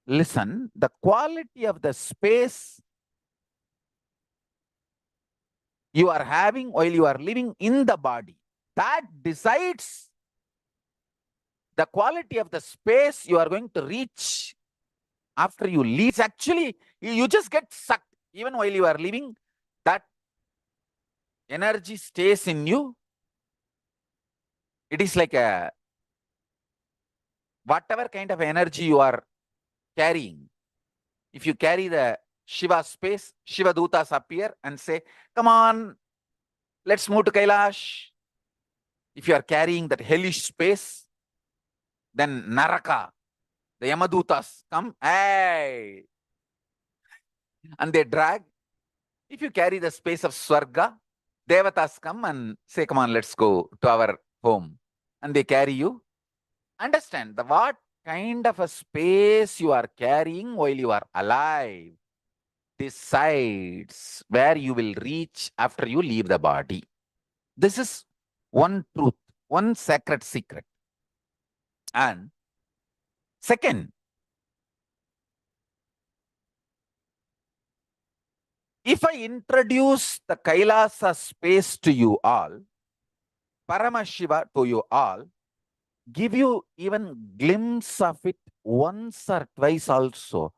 listen, the quality of the space you are having while you are living in the body, that decides the quality of the space you are going to reach after you leave. It's actually, you just get sucked. Even while you are living, that energy stays in you. It is like a, whatever kind of energy you are carrying. If you carry the Shiva space, Shiva Dutas appear and say, come on, let's move to Kailash. If you are carrying that hellish space, then Naraka, the Yamadutas come, hey, and they drag. If you carry the space of Swarga, Devatas come and say, come on, let's go to our home. And they carry you. Understand the what kind of a space you are carrying while you are alive decides where you will reach after you leave the body. This is one truth, one sacred secret. And second, if I introduce the Kailasa space to you all, Paramashiva to you all, give you even glimpse of it once or twice also,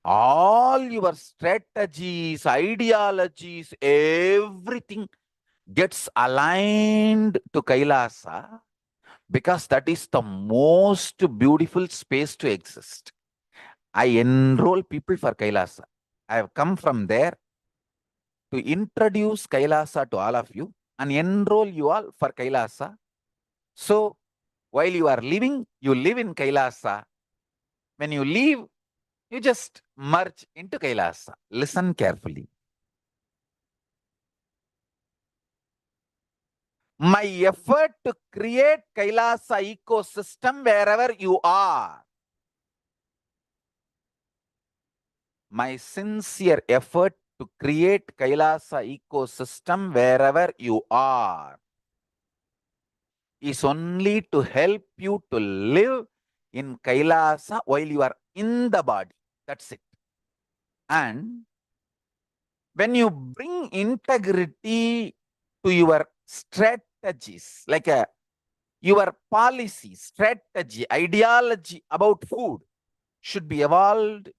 all your strategies, ideologies, everything gets aligned to Kailasa, because that is the most beautiful space to exist. I enroll people for Kailasa. I have come from there to introduce Kailasa to all of you and enroll you all for Kailasa. So while you are living, you live in Kailasa. When you leave, you just merge into Kailasa. Listen carefully. My effort to create Kailasa ecosystem wherever you are. My sincere effort to create Kailasa ecosystem wherever you are is only to help you to live in Kailasa while you are in the body. That's it. And when you bring integrity to your strategies, like your policy, strategy, ideology about food should be evolved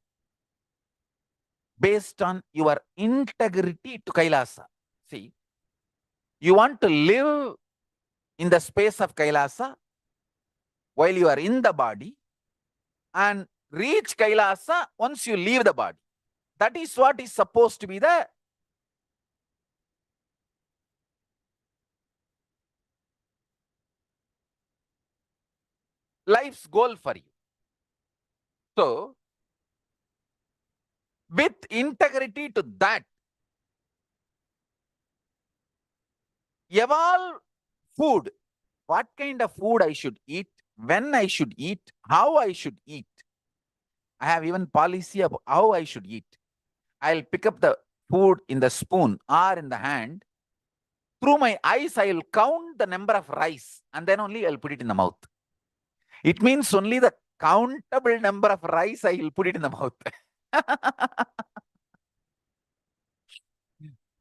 based on your integrity to Kailasa. See, you want to live in the space of Kailasa while you are in the body and reach Kailasa once you leave the body. That is what is supposed to be the life's goal for you. So, with integrity to that, evolve food. What kind of food I should eat, when I should eat, how I should eat. I have even policy about how I should eat. I'll pick up the food in the spoon or in the hand. Through my eyes, I'll count the number of rice and then only I'll put it in the mouth. It means only the countable number of rice I will put it in the mouth.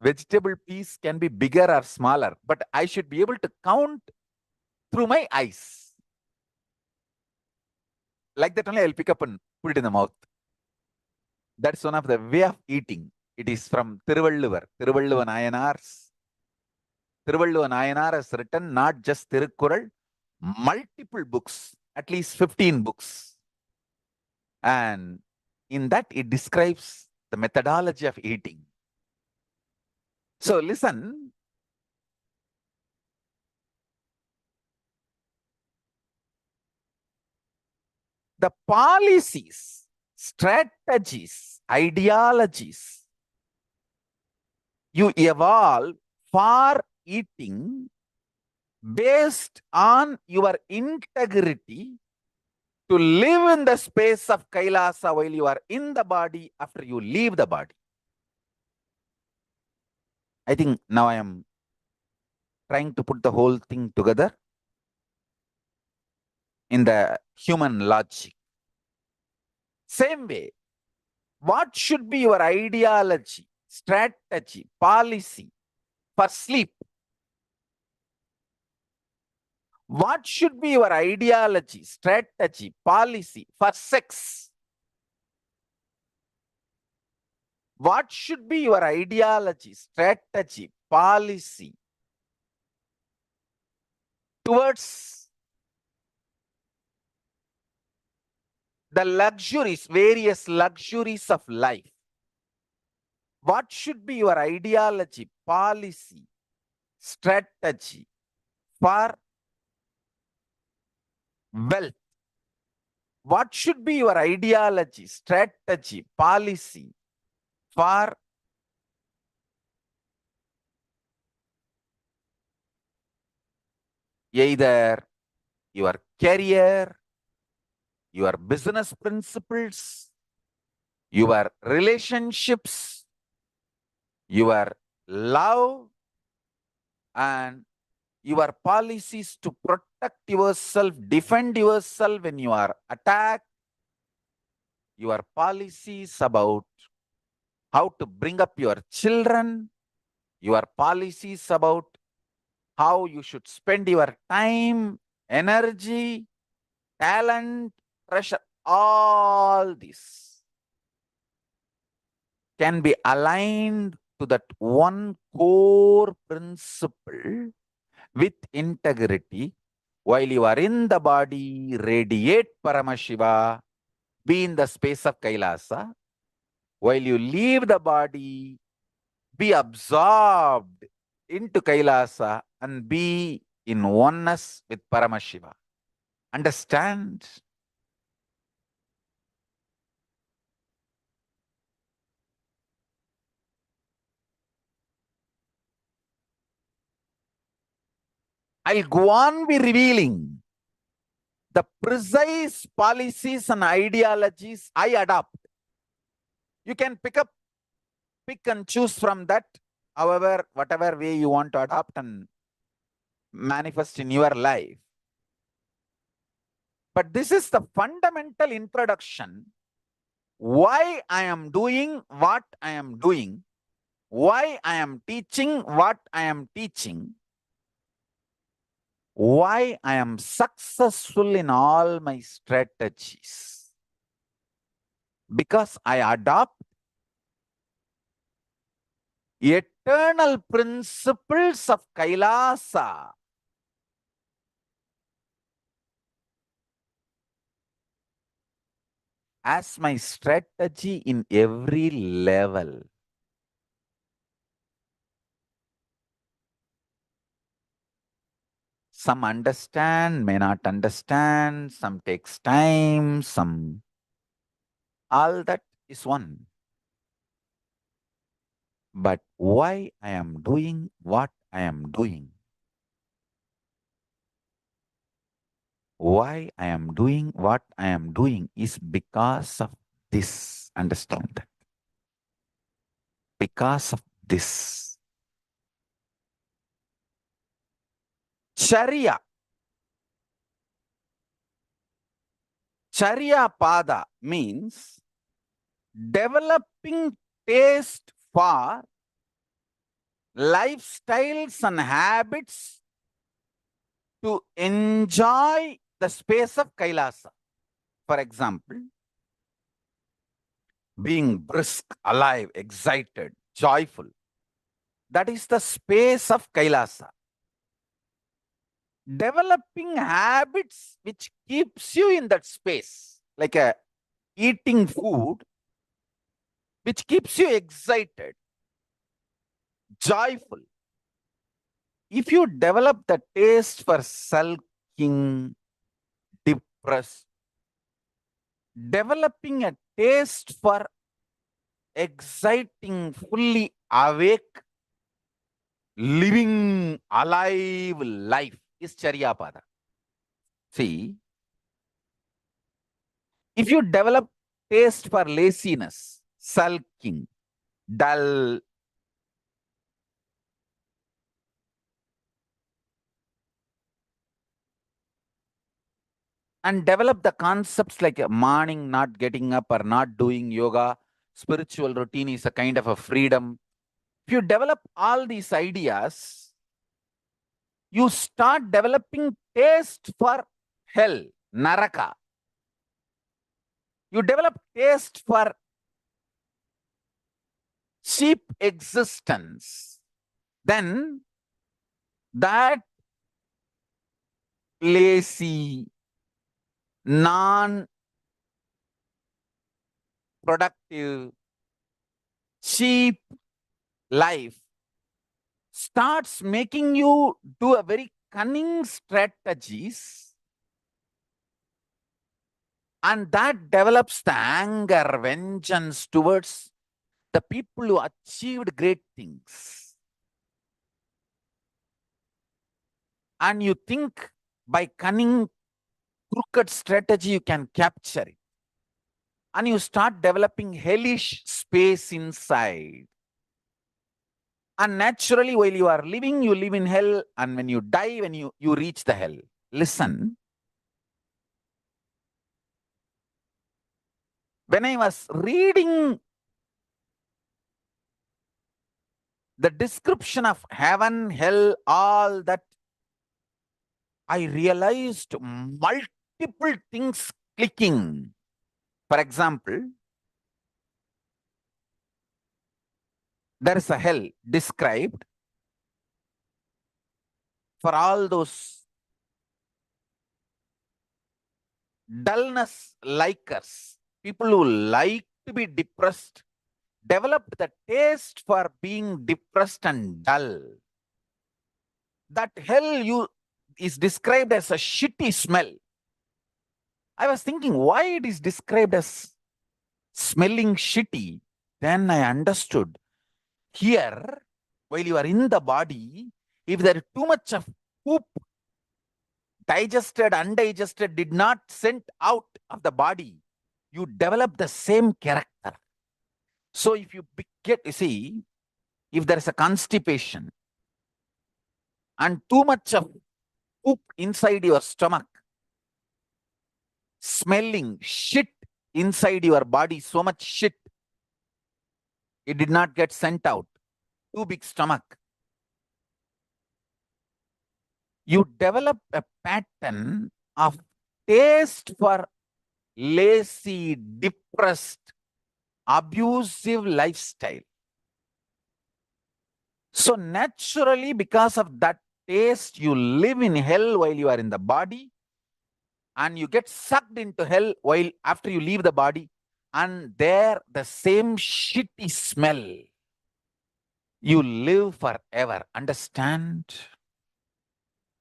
Vegetable piece can be bigger or smaller, but I should be able to count through my eyes. Like that only I'll pick up and put it in the mouth. That's one of the way of eating. It is from Thiruvalluvar. Thiruvalluva Nayanar has written not just Tirukkural, multiple books, at least 15 books. And in that, it describes the methodology of eating. So listen. The policies, strategies, ideologies you evolve for eating based on your integrity to live in the space of Kailasa while you are in the body after you leave the body. I think now I am trying to put the whole thing together in the human logic. Same way, what should be your ideology, strategy, policy for sleep? What should be your ideology, strategy, policy for sex? What should be your ideology, strategy, policy towards the luxuries, various luxuries of life? What should be your ideology, policy, strategy for wealth? What should be your ideology, strategy, policy for either your career, your business principles, your relationships, your love, and your policies to protect yourself, defend yourself when you are attacked, your policies about how to bring up your children, your policies about how you should spend your time, energy, talent, treasure, all this can be aligned to that one core principle with integrity. While you are in the body, radiate Paramashiva, be in the space of Kailasa. While you leave the body, be absorbed into Kailasa and be in oneness with Paramashiva. Understand? I'll go on be revealing the precise policies and ideologies I adopt. You can pick and choose from that, however, whatever way you want to adopt and manifest in your life. But this is the fundamental introduction. Why I am doing what I am doing, why I am teaching what I am teaching, why I am successful in all my strategies. Because I adopt eternal principles of Kailasa. As my strategy in every level. Some understand, may not understand, some takes time, some... All that is one. But why I am doing what I am doing? Why I am doing what I am doing is because of this. Understand that. Because of this. Charya. Charya pada means developing taste for lifestyles and habits to enjoy the space of Kailasa. For example, being brisk, alive, excited, joyful. That is the space of Kailasa. Developing habits which keeps you in that space, like eating food which keeps you excited, joyful. If you develop the taste for sulking, depressed, developing a taste for exciting, fully awake, living alive life is Charyapada. See, if you develop taste for laziness, sulking, dull, and develop the concepts like morning not getting up or not doing yoga, spiritual routine is a kind of a freedom. If you develop all these ideas, you start developing taste for hell, naraka. You develop taste for cheap existence. Then that lazy, non-productive, cheap life starts making you do a very cunning strategies, and that develops the anger, vengeance towards the people who achieved great things. And you think by cunning, crooked strategy, you can capture it. And you start developing hellish space inside. And naturally, while you are living, you live in hell. And when you die, when you reach the hell. Listen. When I was reading the description of heaven, hell, all that, I realized multiple things clicking. For example, there is a hell described for all those dullness likers, people who like to be depressed, developed the taste for being depressed and dull. That hell is described as a shitty smell. I was thinking why it is described as smelling shitty. Then I understood. Here, while you are in the body, if there is too much of poop, digested, undigested, did not sent out of the body, you develop the same character. So if you see, if there is a constipation and too much of poop inside your stomach, smelling shit inside your body, so much shit, it did not get sent out, too big stomach, you develop a pattern of taste for lazy, depressed, abusive lifestyle. So naturally, because of that taste, you live in hell while you are in the body, and you get sucked into hell while after you leave the body, and there the same shitty smell. You live forever. Understand?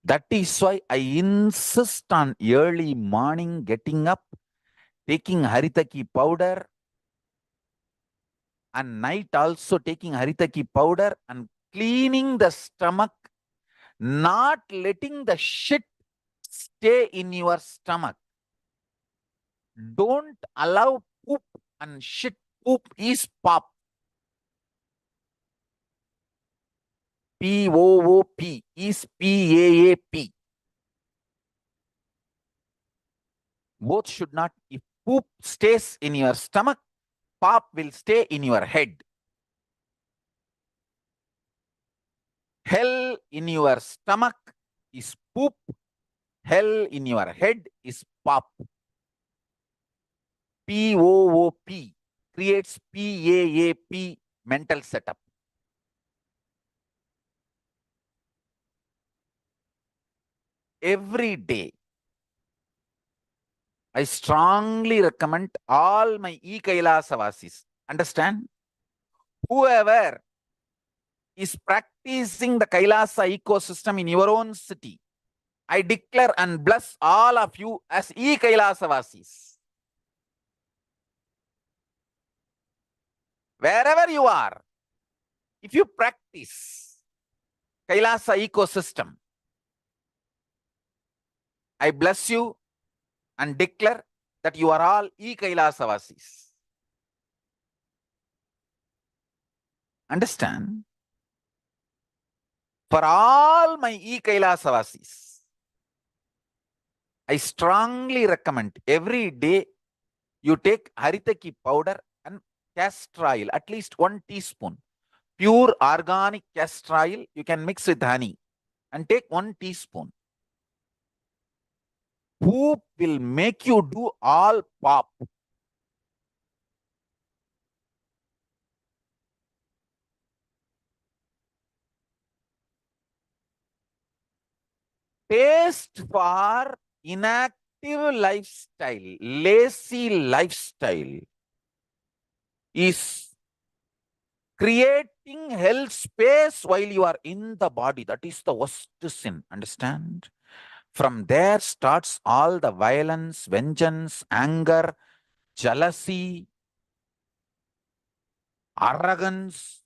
That is why I insist on early morning getting up, taking haritaki powder, and night also taking haritaki powder and cleaning the stomach, not letting the shit stay in your stomach. Don't allow poop and shit. Poop is pop. P-O-O-P is P-A-A-P. Both should not. If poop stays in your stomach, pop will stay in your head. Hell in your stomach is poop. Hell in your head is pop. P-O-O-P. creates PAAP mental setup. Every day, I strongly recommend all my e-Kailasavasis. Understand? Whoever is practicing the Kailasa ecosystem in your own city, I declare and bless all of you as e-Kailasavasis. Wherever you are, if you practice Kailasa ecosystem, I bless you and declare that you are all e-Kailasavasis. Understand? For all my e-Kailasavasis, I strongly recommend every day you take haritaki powder and castor oil, at least 1 teaspoon. Pure organic castor oil, you can mix with honey and take 1 teaspoon. Poop will make you do all pop. Taste for inactive lifestyle, lazy lifestyle is creating hell space while you are in the body. That is the worst sin. Understand? From there starts all the violence, vengeance, anger, jealousy, arrogance,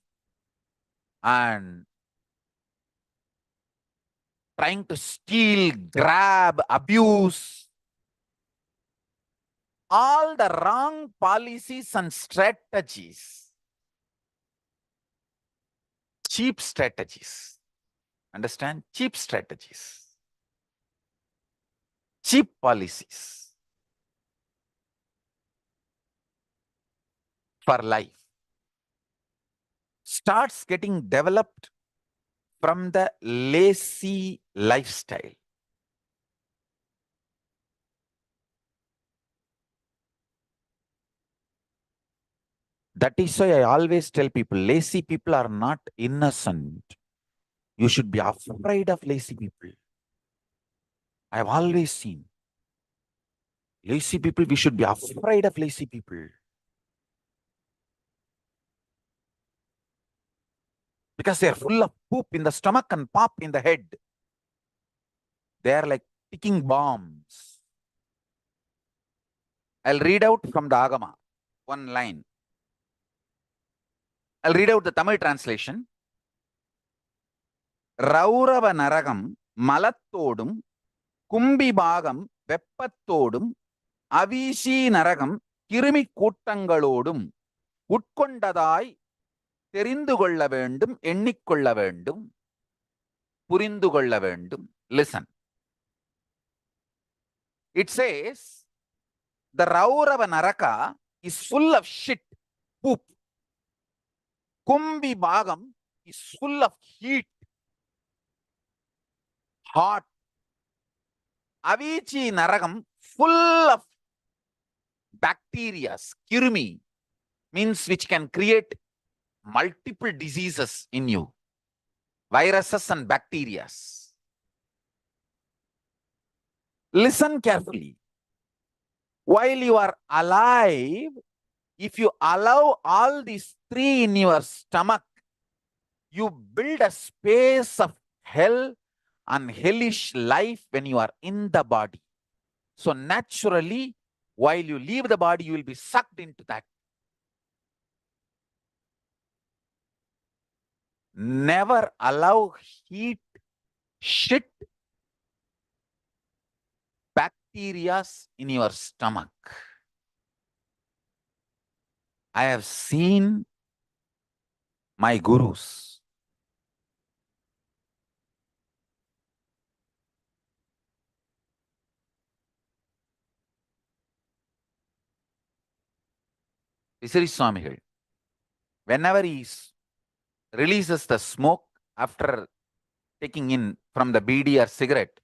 and trying to steal, grab, abuse. All the wrong policies and strategies. Cheap strategies. Understand? Cheap strategies. Cheap policies for life starts getting developed from the lazy lifestyle. That is why I always tell people, lazy people are not innocent. You should be afraid of lazy people. I have always seen lazy people, we should be afraid of lazy people. Because they are full of poop in the stomach and pop in the head. They are like ticking bombs. I'll read out from the Agama, one line. I'll read out the Tamil translation. Raurava naragam malattodum Kumbhipakam வெப்பத்தோடும் அவீசி நரகம் கிருமி கூட்டங்களோடும் உட்கொண்டதாய் தெரிந்து கொள்ள வேண்டும், எண்ணிக்கொள்ள வேண்டும், புரிந்து கொள்ள வேண்டும். Listen. It says, the Raurava Naraka is full of shit, poop. Kumbi Bhagam is full of heat, hot. Avichi Naragam, full of bacteria, kirmi, means which can create multiple diseases in you, viruses and bacteria. Listen carefully. While you are alive, if you allow all these three in your stomach, you build a space of hell and hellish life when you are in the body. So naturally, while you leave the body, you will be sucked into that. Never allow heat, shit, bacteria in your stomach. I have seen my gurus Visari Swamigal, whenever he releases the smoke after taking in from the BD or cigarette,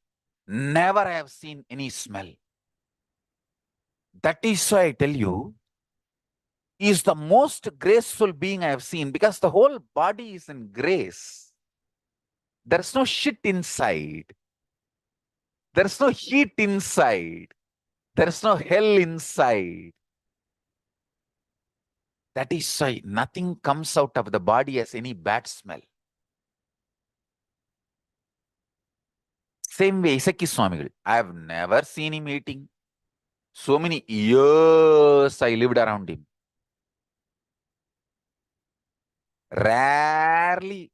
never I have seen any smell. That is why I tell you, is the most graceful being I have seen, because the whole body is in grace. There's no shit inside. There's no heat inside. There's no hell inside. That is why nothing comes out of the body as any bad smell. Same way, Isaki Swamigal. I have never seen him eating. So many years I lived around him. Rarely,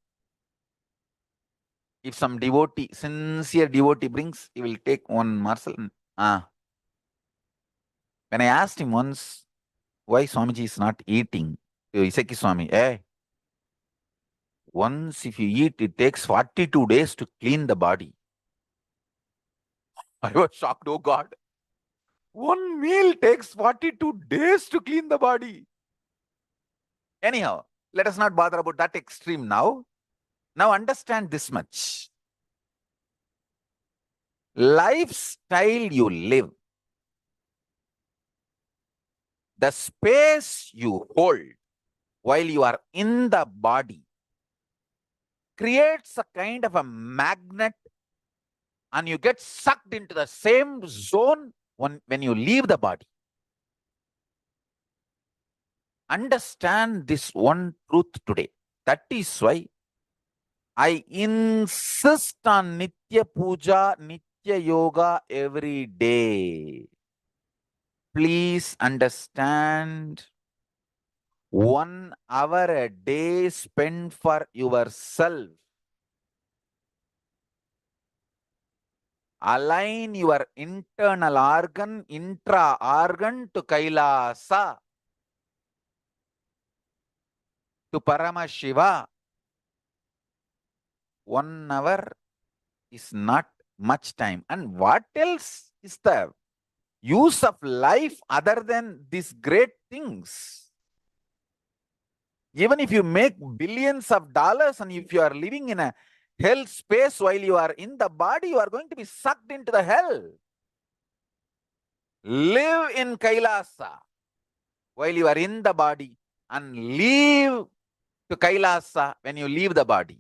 if some devotee, sincere devotee brings, he will take one morsel. When I asked him once why Swamiji is not eating, Isaki Swami, once if you eat, it takes 42 days to clean the body. I was shocked, oh God. One meal takes 42 days to clean the body. Anyhow, let us not bother about that extreme now. Now understand this much. Lifestyle you live, the space you hold while you are in the body, creates a kind of a magnet, and you get sucked into the same zone when you leave the body. Understand this one truth today. That is why I insist on Nitya Puja, Nitya Yoga every day. Please understand, 1 hour a day spent for yourself. Align your internal organ, intra-organ to Kailasa, to Paramashiva. 1 hour is not much time. And what else is the use of life other than these great things? Even if you make billions of dollars and if you are living in a hell space while you are in the body, you are going to be sucked into the hell. Live in Kailasa while you are in the body and leave to Kailasa when you leave the body.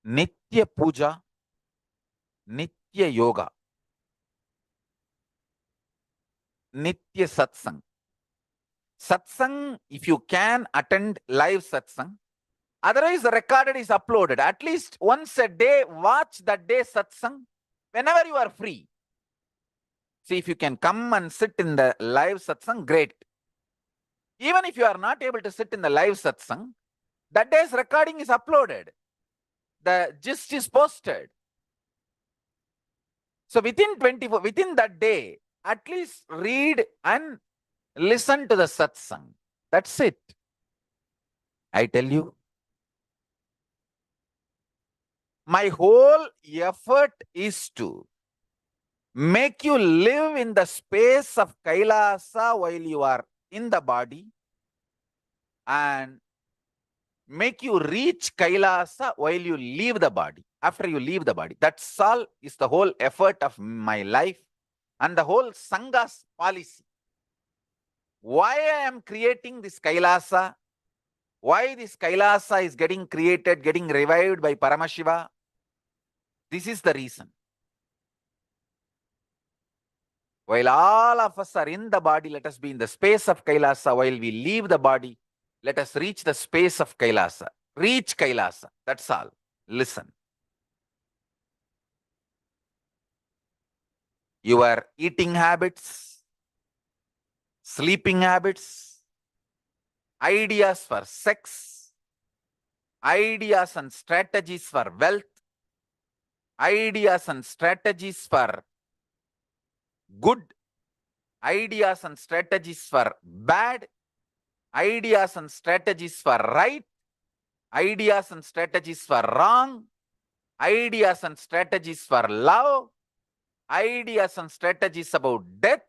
Nitya Puja, Nitya Yoga, Nitya Satsang. Satsang, if you can attend live satsang, otherwise the recorded is uploaded. At least once a day, watch that day satsang whenever you are free. See, if you can come and sit in the live satsang, great. Even if you are not able to sit in the live satsang, that day's recording is uploaded. The gist is posted. So within that day, at least read and listen to the satsang. That's it. I tell you, my whole effort is to make you live in the space of Kailasa while you are in the body, and make you reach Kailasa while you leave the body, after you leave the body. That's all is the whole effort of my life and the whole Sangha's policy. Why I am creating this Kailasa, why this Kailasa is getting created, getting revived by Paramashiva, this is the reason. While all of us are in the body, let us be in the space of Kailasa. While we leave the body, let us reach the space of Kailasa. Reach Kailasa. That's all. Listen. Your eating habits, sleeping habits, ideas for sex, ideas and strategies for wealth, ideas and strategies for good, ideas and strategies for bad, ideas and strategies for right, ideas and strategies for wrong, ideas and strategies for love, ideas and strategies about death,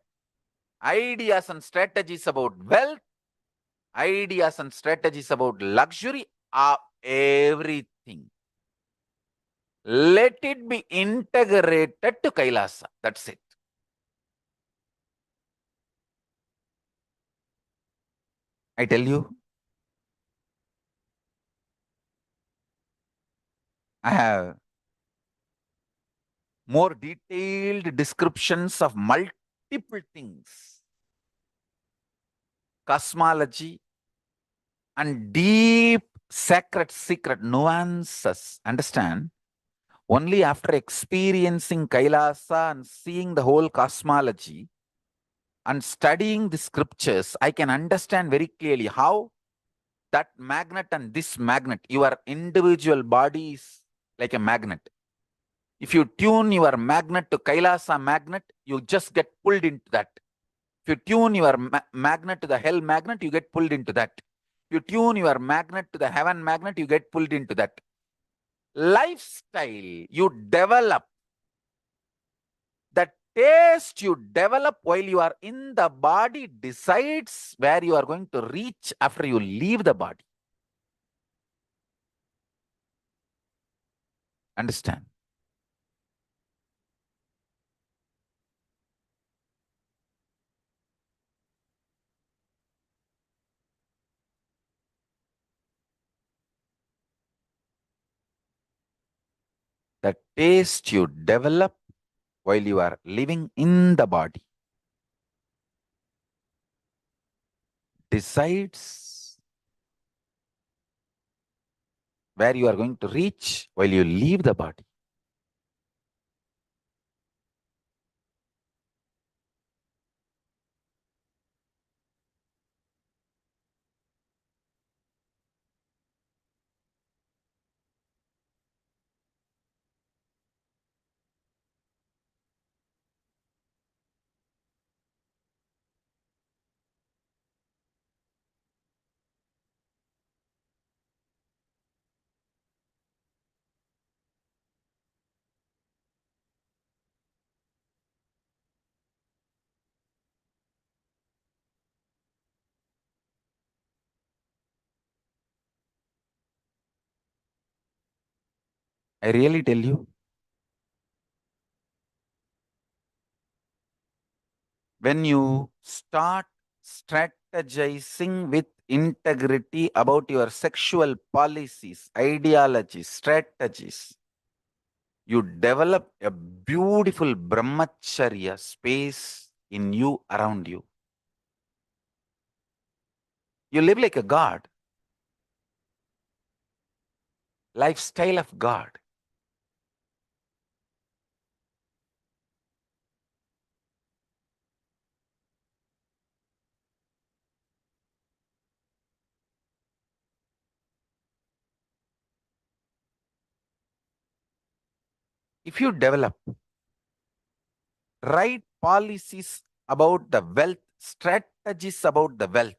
ideas and strategies about wealth, ideas and strategies about luxury, of everything. Let it be integrated to Kailasa. That's it. I tell you, I have more detailed descriptions of multiple things, cosmology, and deep sacred secret nuances. Understand? Only after experiencing Kailasa and seeing the whole cosmology and studying the scriptures, I can understand very clearly how that magnet and this magnet, your individual body is like a magnet. If you tune your magnet to Kailasa magnet, you just get pulled into that. If you tune your magnet to the hell magnet, you get pulled into that. If you tune your magnet to the heaven magnet, you get pulled into that. Lifestyle you develop, the taste you develop while you are in the body decides where you are going to reach after you leave the body. Understand? The taste you develop while you are living in the body decides where you are going to reach while you leave the body. I really tell you, when you start strategizing with integrity about your sexual policies, ideologies, strategies, you develop a beautiful brahmacharya space in you, around you. You live like a god, lifestyle of God. If you develop right policies about the wealth, strategies about the wealth,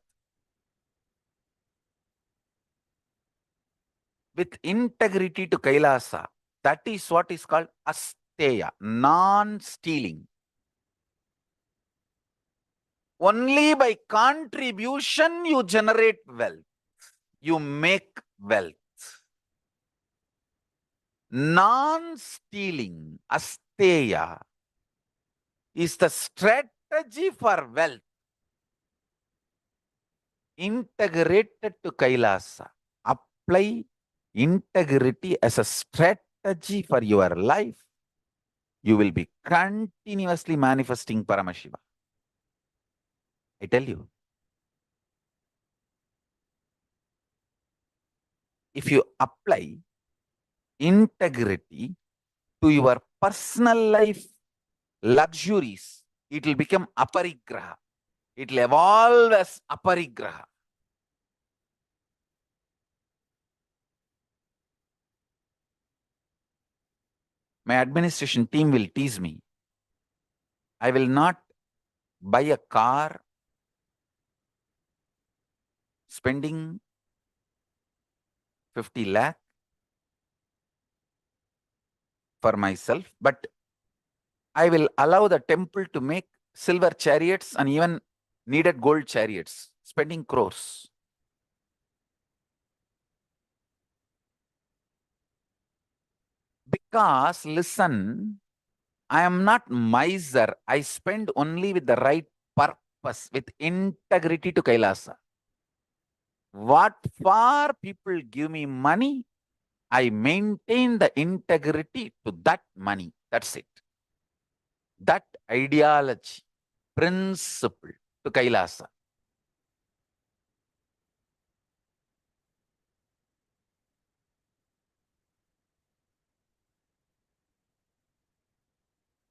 with integrity to Kailasa, that is what is called asteya, non-stealing. Only by contribution you generate wealth, you make wealth. Non-stealing, asteya, is the strategy for wealth, integrated to Kailasa. Apply integrity as a strategy for your life. You will be continuously manifesting Paramashiva. I tell you. If you apply integrity to your personal life luxuries, it will become aparigraha. It will evolve as aparigraha. My administration team will tease me. I will not buy a car spending 50 lakh for myself, but I will allow the temple to make silver chariots and even needed gold chariots, spending crores. Because, listen, I am not miser. I spend only with the right purpose, with integrity to Kailasa. What for people give me money, I maintain the integrity to that money. That's it. That ideology, principle to Kailasa.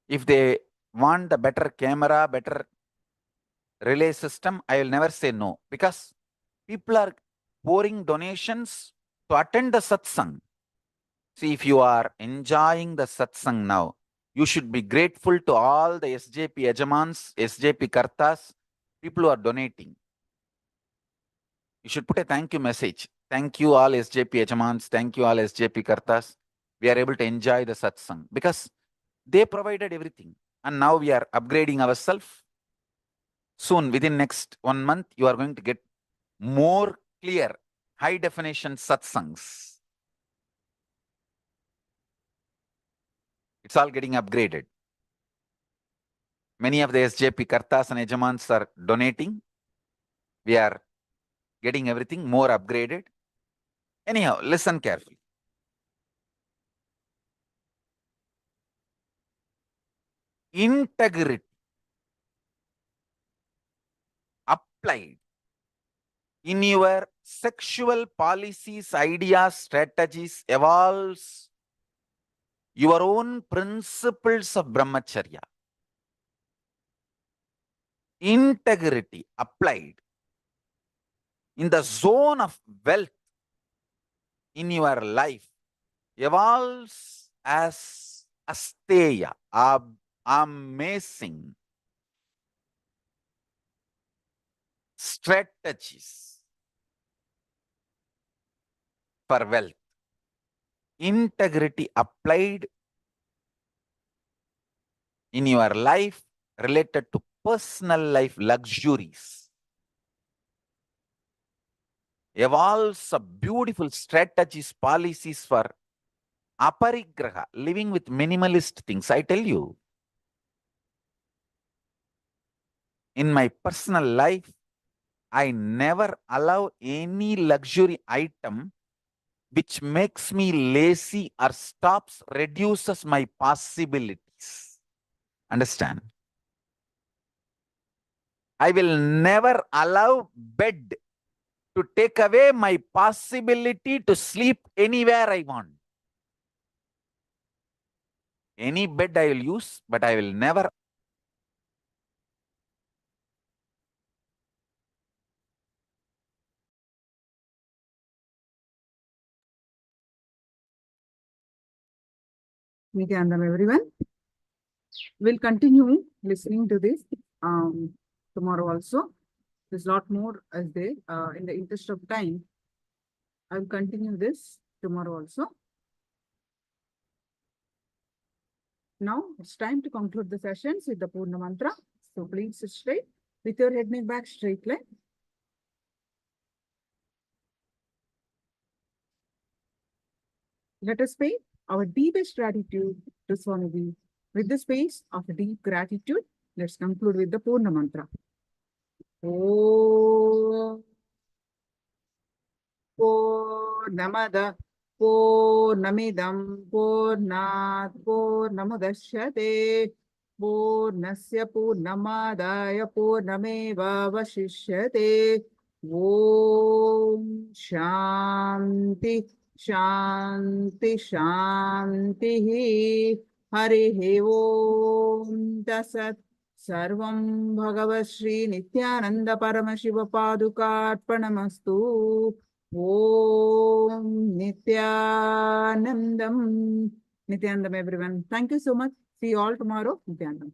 If they want the better camera, better relay system, I will never say no, because people are pouring donations to attend the satsang. See, if you are enjoying the satsang now, you should be grateful to all the SJP Yajamans, SJP Kartas, people who are donating. You should put a thank you message. Thank you all SJP Yajamans, thank you all SJP Kartas. We are able to enjoy the satsang because they provided everything. And now we are upgrading ourselves. Soon, within next 1 month, you are going to get more clear, high definition satsangs. It's all getting upgraded. Many of the SJP Kartas and Yajamans are donating. We are getting everything more upgraded. Anyhow, listen carefully. Integrity applied in your sexual policies, ideas, strategies evolves your own principles of brahmacharya. Integrity applied in the zone of wealth in your life evolves as asteya, amazing strategies for wealth. Integrity applied in your life related to personal life luxuries evolves a beautiful strategies, policies for aparigraha, living with minimalist things. I tell you, in my personal life, I never allow any luxury item which makes me lazy or reduces my possibilities. Understand? I will never allow bed to take away my possibility to sleep anywhere I want. Any bed I will use, but I will never. Nityanandam, everyone. We'll continue listening to this tomorrow also. There's a lot more as there. In the interest of time, I'll continue this tomorrow also. Now it's time to conclude the sessions with the Purna Mantra. So please sit straight with your head neck back straight line. Let us pay our deepest gratitude to Swamiji. With the space of deep gratitude, let's conclude with the Purna Mantra. Om Purnamada Purnamidam Purnat Purnamudashyate Purnasya Purnamadaya Purnameva Vashishyate Om Shanti Shanti Shanti Harihi Om Tasat Sarvam Bhagavad Shri Nityananda Paramashiva Padukarpanamastu Om Nityanandam. Nityanandam, everyone. Thank you so much. See you all tomorrow. Nityanandam.